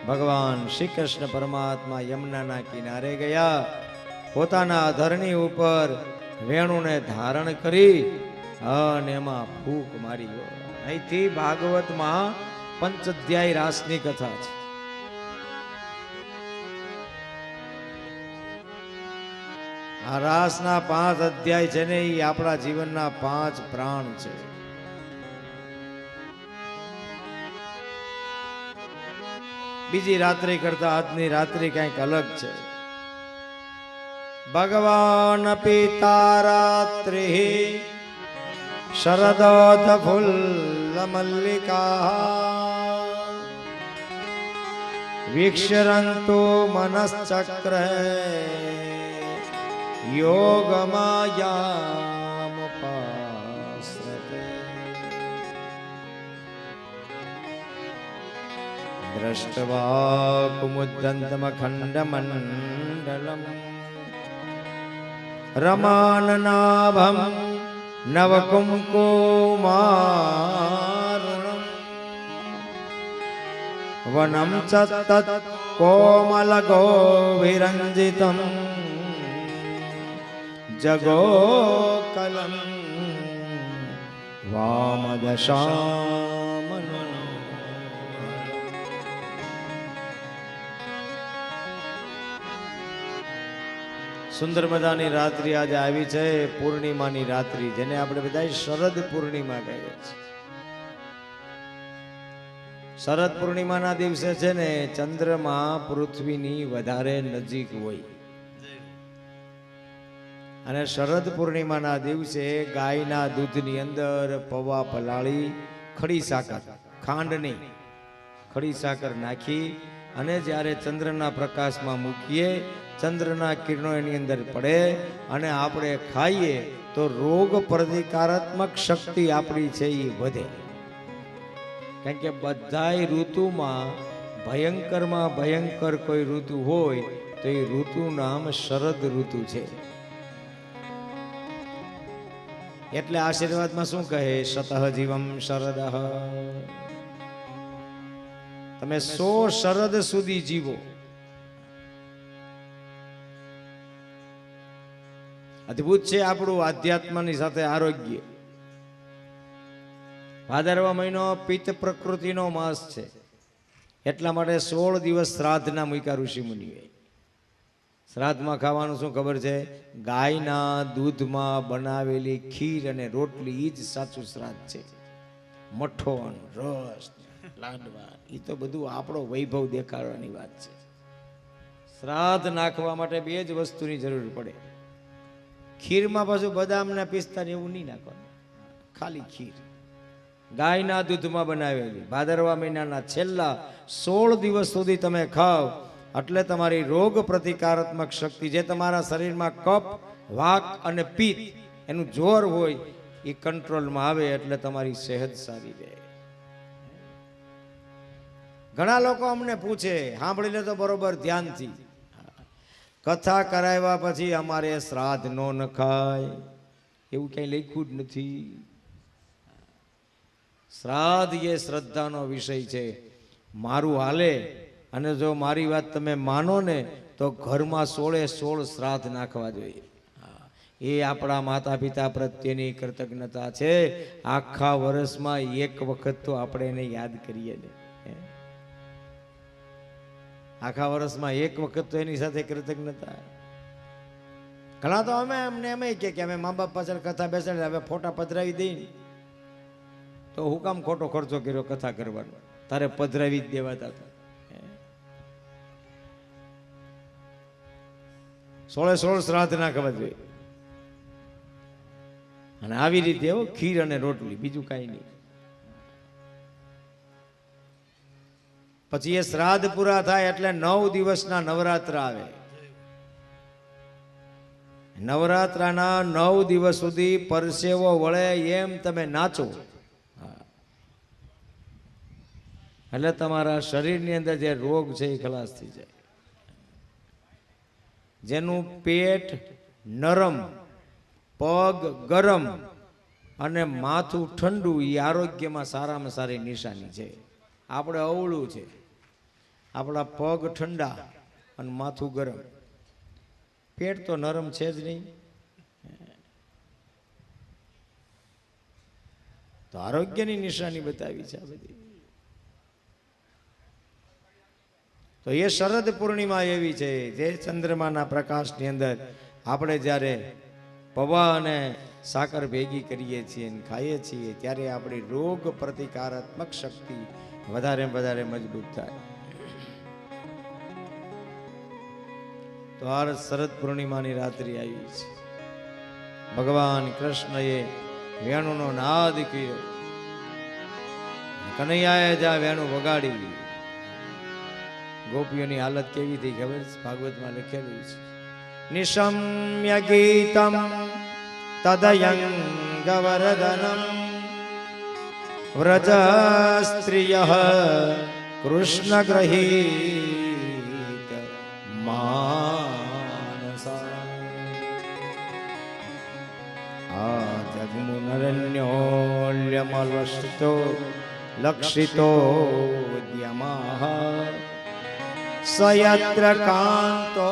ભગવાન શ્રી કૃષ્ણ પરમાત્મા યમુનાના કિનારે ગયા. પોતાના અધરની ઉપર વેણુને ધારણ કરી અને એમાં ફૂંક મારી. અહીંથી ભાગવતમાં 5 અધ્યાય રાસની કથા છે. આ રાસના 5 અધ્યાય છે ને એ આપણા જીવનના 5 પ્રાણ છે. બીજી રાત્રિ કરતા આજની રાત્રિ કંઈક અલગ છે. ભગવાન પિતા રાત્રિ શરદોત ફૂલ મલ્લિકા વીક્ષરંતુ મનશ્ચક્ર યોગમાયામુપાશ્રતે દ્રષ્ટવા કુમુદંતમખંડમંડલમ રમાનનાભમ નવકુંકુમારુણમ વનમ ચત્તત કોમલગો વિરંજિતમ જગોકલમ વામદશામનો. સુંદર મજાની રાત્રિ આજે આવી છે, પૂર્ણિમાની રાત્રિ, જેને આપણે બધા શરદ પૂર્ણિમા કહીએ છીએ. શરદ પૂર્ણિમાના દિવસે છે ને ચંદ્રમા પૃથ્વીની વધારે નજીક હોય, અને શરદ પૂર્ણિમાના દિવસે ગાયના દૂધની અંદર પૌવા પલાળી ખડી સાકર, ખાંડ નહીં, ખડી સાકર નાખી અને જ્યારે ચંદ્રના પ્રકાશમાં મૂકીએ, ચંદ્રના કિરણો એની અંદર પડે અને આપણે ખાઈએ તો રોગ પ્રતિકારાત્મક શક્તિ આપણી છે એ વધે. કારણ કે બધાય ઋતુમાં ભયંકરમાં ભયંકર કોઈ ઋતુ હોય તો એ ઋતુનું નામ શરદ ઋતુ છે. એટલે આશીર્વાદમાં શું કહે? શતઃ જીવમ શરદઃ. તમે 100 શરદ સુધી જીવો. અદ્ભુત છે આપણું આધ્યાત્મની સાથે આરોગ્ય. ભાદરવા મહિનો પિત્ત પ્રકૃતિનો માસ છે, એટલા માટે 16 દિવસ શ્રાદ્ધના મૂક્યા ઋષિ મુનિએ. શ્રાદ્ધમાં ખાવાનું શું ખબર છે? ગાયના દૂધમાં બનાવેલી ખીર અને રોટલી, એ જ સાચું શ્રાદ્ધ છે. મઠ્ઠો, રસ, લાડવા, એ તો બધું આપણો વૈભવ દેખાડવાની વાત છે. શ્રાદ્ધ નાખવા માટે 2 જ વસ્તુની જરૂર પડે. ખીરમાં પાછું બદામ ને પિસ્તા ને એવું નહીં નાખવાનું, ખાલી ખીર ગાયના દૂધમાં બનાવેલી. ભાદરવા મહિનાના છેલ્લા 16 દિવસ સુધી તમે ખાઓ એટલે તમારી રોગ પ્રતિકારાત્મક શક્તિ, જે તમારા શરીરમાં કફ, વાક અને પિત્ત એનું જોર હોય, એ કંટ્રોલમાં આવે, એટલે તમારી સેહત સારી રહે. ઘણા લોકો અમને પૂછે, સાંભળી લે તો બરોબર ધ્યાનથી, કથા કરાવ્યા પછી અમારે શ્રાદ્ધ નો નખાય, એવું કઈ લખ્યું જ નથી. શ્રાદ્ધ એ શ્રદ્ધાનો વિષય છે. મારું હાલે અને જો મારી વાત તમે માનો ને તો ઘરમાં 16 શ્રાદ્ધ નાખવા જોઈએ. એ આપણા માતા પિતા પ્રત્યેની કૃતજ્ઞતા છે. આખા વર્ષમાં એક વખત તો આપણે એને યાદ કરીએ ને. આખા વર્ષમાં એક વખત તો એની સાથે કૃતજ્ઞતા. ઘણા તો અમને એમ કે અમે મા બાપ પાછળ કથા બેસાડી, હવે ફોટા પધરાવી દઈ, તો હું કામ ખોટો ખર્ચો કર્યો કથા કરવાનો, તારે પધરાવી જ દેવાતા હતા. 16 શ્રાદ્ધ ના ખબર જોઈએ. અને આવી રીતે ખીર અને રોટલી, બીજું કાંઈ નહીં. પછી એ શ્રાદ્ધ પૂરા થાય એટલે 9 દિવસના નવરાત્ર આવે. નવરાત્રાના 9 દિવસ સુધી પરસેવો વળે એમ તમે નાચો, એટલે તમારા શરીરની અંદર જે રોગ છે એ ખલાસ થઈ જાય. જેનું પેટ નરમ, પગ ગરમ અને માથું ઠંડુ, એ આરોગ્યમાં સારામાં સારી નિશાની છે. આપણે અવળું છે, આપણા પગ ઠંડા અને માથું ગરમ, પેટ તો નરમ છે જ નહીં. તો આરોગ્યની નિશાની બતાવી છે આ બધી. તો એ શરદ પૂર્ણિમા એવી છે જે ચંદ્રમાના પ્રકાશની અંદર આપણે જ્યારે પૌવા અને સાકર ભેગી કરીએ છીએ અને ખાઈએ છીએ, ત્યારે આપણી રોગ પ્રતિકારાત્મક શક્તિ વધારે મજબૂત થાય. તો આ શરદ પૂર્ણિમાની રાત્રિ આવી છે. ભગવાન કૃષ્ણએ વેણુનો નાદ કર્યો, કનૈયાએ જા વેણુ વગાડી. ગોપીઓની હાલત કેવી થઈ ખબર છે? ભાગવતમાં લખેલું છે, નિશમ્ય ગીતમ તદયંગવરદનમ વ્રજ સ્ત્રિયઃ કૃષ્ણ ગ્રહીત માનસા. જગમુનરન્યોલ્યમલસ્તો લક્ષિતો દ્યમઃ સયત્ર કાંતો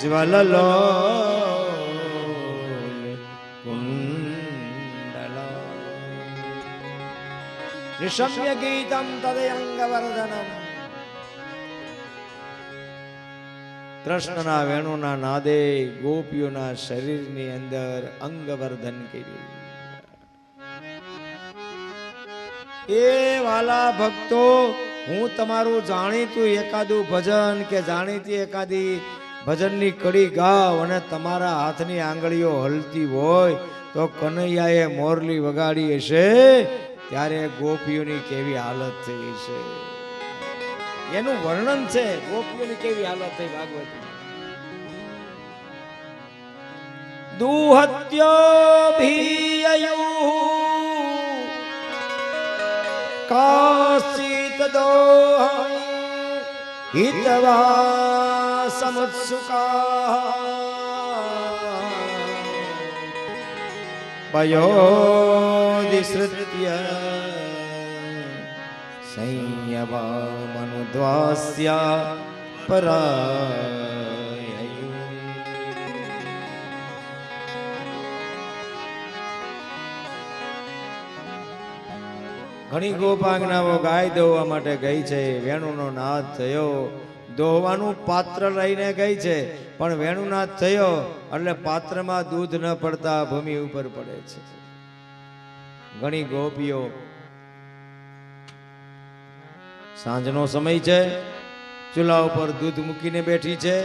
જ્વલલો ऋषभ्य गीतम तदयंगवर्धनम કૃષ્ણના વેણુના નાદે ગોપીઓના શરીરની અંદર અંગવર્ધન કર્યું. એ વાલા ભક્તો, હું તમારું જાણીતું એકાદું ભજન કે જાણીતી એકાદી ભજનની કડી ગાવ અને તમારા હાથની આંગળીઓ હલતી હોય તો કનૈયાએ મોરલી વગાડી હશે ત્યારે ગોપીઓની કેવી હાલત થઈ છે એનું વર્ણન છે. ગોપીઓની કેવી હાલત થઈ ભાગવત. દુહત્યોભીયુ કાશિત દોહ હિતવા સમત્સુકા પયોદિશ્રુત્ય સંયમમનુદ્વાસ્યા પરાયયુ. ઘણી ગોપાંગનાઓ ગાય દોવા માટે ગઈ છે. વેણુનો નાદ થયો, દોવાનું પાત્ર લઈને ગઈ છે, પણ વેણુનાદ થયો એટલે પાત્રમાં દૂધ ન પડતા ભૂમિ ઉપર પડે છે. ઘણી ગોપીઓ સાંજનો સમય છે, ચૂલા ઉપર દૂધ મૂકીને બેઠી છે,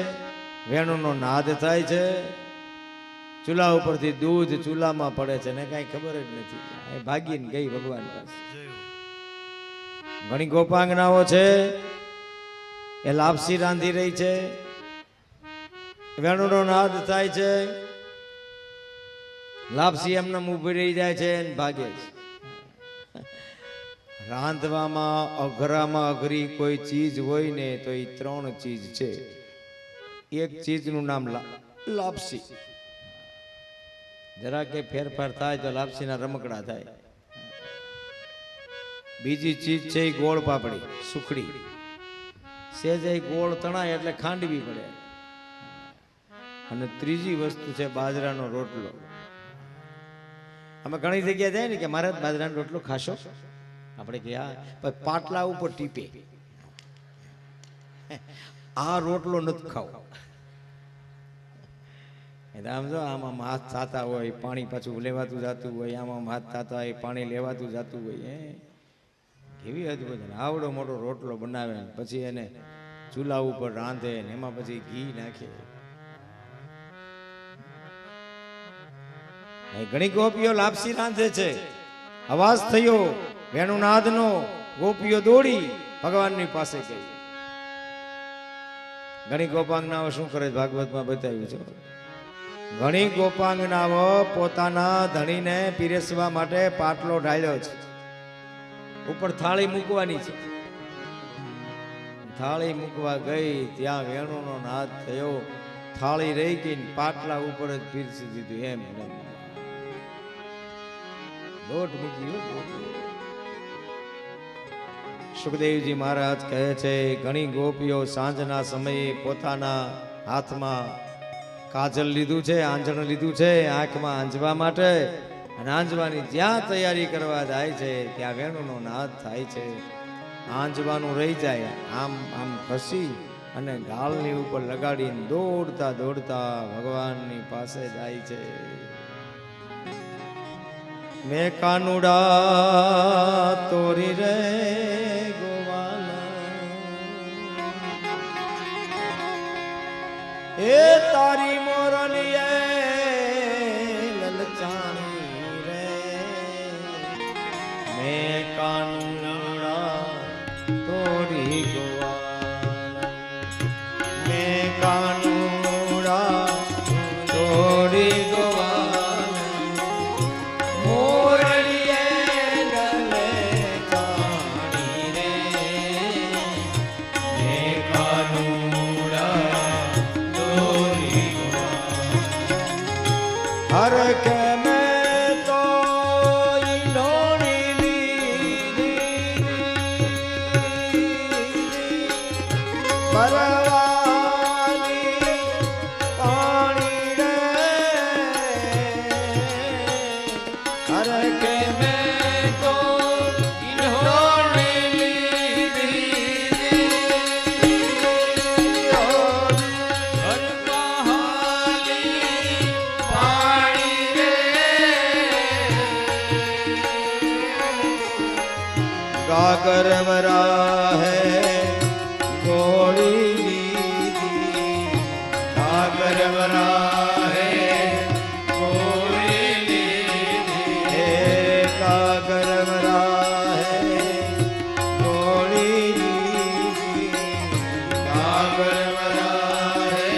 વેણુનો નાદ થાય છે, ચૂલા ઉપરથી દૂધ ચૂલામાં પડે છે ને કઈ ખબર જ નથી. એ ભાગીને ગઈ ભગવાન પાસે. ઘણી ગોપાંગનાઓ છે, એ લાપસી રાંધી રહી છે, વેણુનો નાદ થાય છે, લાપસી એમને ઊભી રહી જાય છે અને ભાગે છે. રાંધવામાં અઘરામાં અઘરી કોઈ ચીજ હોય ને તો એ ત્રણ ચીજ છે. એક ચીજનું નામ લાપસી. જરા કે ફેરફાર થાય તો લાપસીના રમકડા થાય. બીજી ચીજ છે એ ગોળ પાપડી, સુખડી. સેજે ગોળ તણાય એટલે ખાંડવી પડે. અને ત્રીજી વસ્તુ છે બાજરાનો રોટલો. અમે ઘણી જગ્યાએ જાય ને કે મારે બાજરાનો રોટલો ખાશો, આપણે કે હા, પાટલા ઉપર ટીપે. આ રોટલો નથી ખાવો. આમ જો આમાં હાથ થાતા હોય, પાણી પાછું લેવાતું જતું હોય, આમાં હાથ થાતા હોય, પાણી લેવાતું જતું હોય. કેવી અદભુત. આવડો મોટો રોટલો બનાવે, પછી એને ચૂલા ઉપર રાંધે ને એમાં પછી ઘી નાખે. ઘણી ગોપીઓ લાપસી રાંધે છે. અવાજ થયો વેણુનાદનો, ગોપીઓ દોડી ભગવાનની પાસે ગઈ. ઘણી ગોપાંગનાઓ શું કરે ભાગવતમાં બતાવ્યું છે. ઘણી ગોપાંગનાઓ પોતાના ધણીને પીરસવા માટે પાટલો ઢાળ્યો છે, ઉપર થાળી મૂકવાની છે. થાળી મૂકવા ગઈ ત્યાં વેણુનો નાદ થયો, થાળી રહી ગઈ, પાટલા ઉપર જ પીરસી દીધું. એમ લોટ મૂકી. સુખદેવજી મહારાજ કહે છે ઘણી ગોપીઓ સાંજના સમયે પોતાના હાથમાં કાજલ લીધું છે, આંજણ લીધું છે આંખમાં આંજવા માટે, અને આંજવાની જ્યાં તૈયારી કરવા જાય છે ત્યાં વેણુનો નાદ થાય છે. આંજવાનું રહી જાય, આમ આમ ખસી અને ગાલની ઉપર લગાડીને દોડતા દોડતા ભગવાનની પાસે જાય છે. મેં કાનુડા તોરી રે એ તારી મોરલીએ લલચાણી રે. મેં કાનુડા તોરી ગોવાલા, મેં કાનુડા તોરી ગોવાલા, મોરલીએ લલચાણી રે. મેં કાનુડા હર કે મેં ભરવાની પાણી રે હરે કે મેં તો ઇન્હોને લીધી હર બહાલી પાણી રે ગાગર વરા હે ગોળી લીધી ગાગર વરા હે ગોળી લીધી હે ગાગર વરા હે ગોળી લીધી ગાગર વરા હે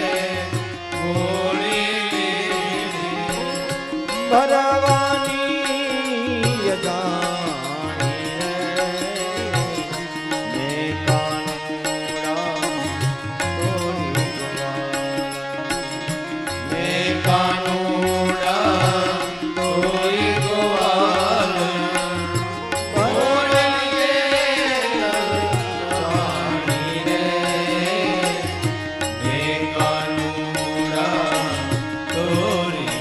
ગોળી લીધી ભરવાની યજાણી રે ને કાનુડા તોડી ગવાલ મેં કાનુડા તોડી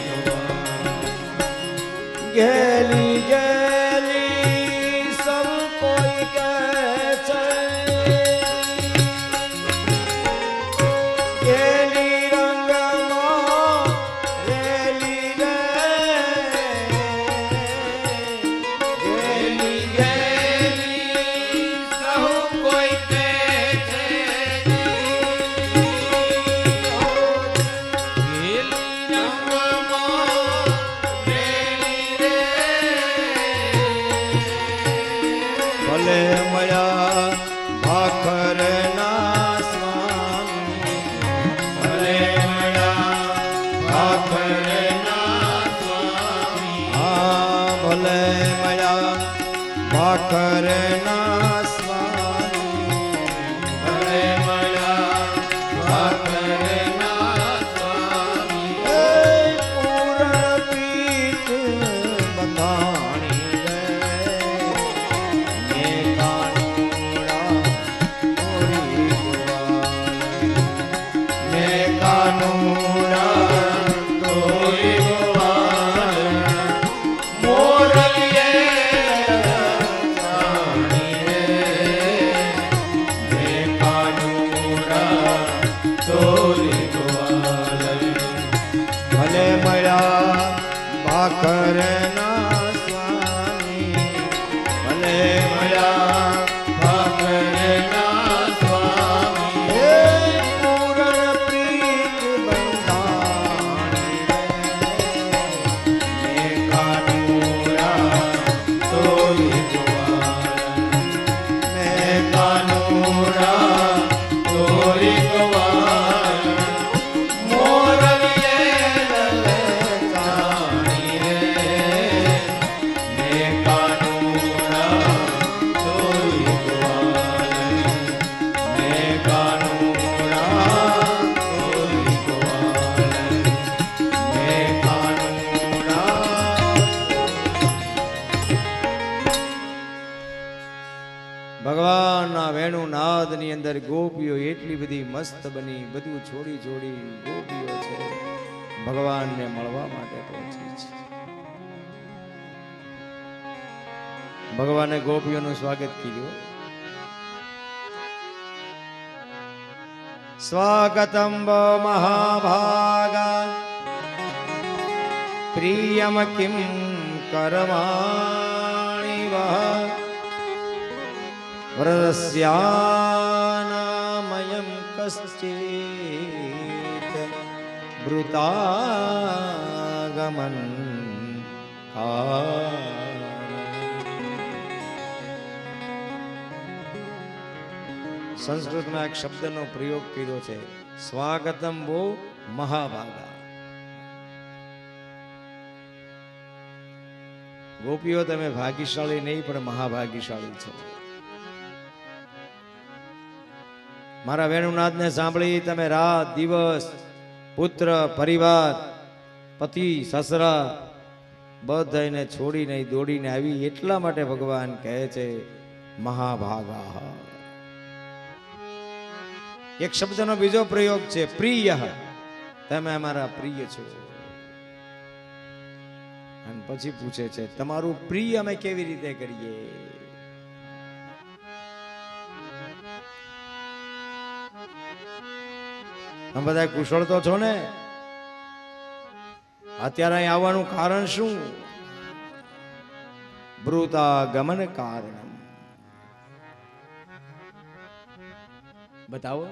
ગેલી ગેલી સબ કોઈ કહે છે ગેલી રંગમાં રેલી રે ગેલી ગેલી સહુ કોઈ કહે છે ગેલી રંગમાં રેલી રે ભલે મળ્યા ભાખરના સ્વામી ભલે મળ્યા ભાખરના સ્વામી હા ભલે મળ્યા ભાખરના સ્વામી ભલે મળ્યા ભાખરના સ્વામી એ પૂરણ પીઠ બંધાણી રે ને કાનુડા તોડી ગવાલ મેં કાનુડા તોડી ગવાલ મોરલીએ જાણી રે મેં કાનુડા તોડી ગવાલ ભલે મળ્યા ભાખરના સ્વામી ભલે મળ્યા ભાખરના સ્વામી હે પૂરણ પ્રીત બંધાણી રે મેં કાનુડા તોડી ગવાલ મેં કાનુડા તોડી ગવાલ મોરલીએ જાણી રે મેં કાનુડા તોડી ગવાલ મેં કાનુડા તોડી ગવાલ મેં કાનુડા ભગવાનના વેણુનાદની અંદર ગોપીઓ એટલી બધી મસ્ત બની બધું છોડી છોડી ગોપીઓ છે ભગવાનને મળવા માટે પહોંચી છે ભગવાને ગોપીઓનું સ્વાગત કર્યું સ્વાગતમ વો મહાભાગા પ્રિયમ કિમ કરવાણી વહ વરસ્યાનામયં કશ્ચિત વૃતાગમન સંસ્કૃતમાં એક શબ્દનો પ્રયોગ કર્યો છે સ્વાગતમ વો મહાભાગા ગોપીઓ તમે ભાગ્યશાળી નહીં પણ મહાભાગ્યશાળી છો મારા વેણુનાથને સાંભળી તમે રાત દિવસ પુત્ર પરિવાર પતિ સસરા બધાને છોડીને દોડીને આવી એટલા માટે ભગવાન કહે છે મહાભાગા એક શબ્દનો બીજો પ્રયોગ છે પ્રિય, તમે અમારા પ્રિય છો. અને પછી પૂછે છે તમારું પ્રિય અમે કેવી રીતે કરીએ? તમે બધા કુશળ તો છો ને? અત્યારે અહીં આવવાનું કારણ શું? બ્રુતા ગમન કારણ બતાવો.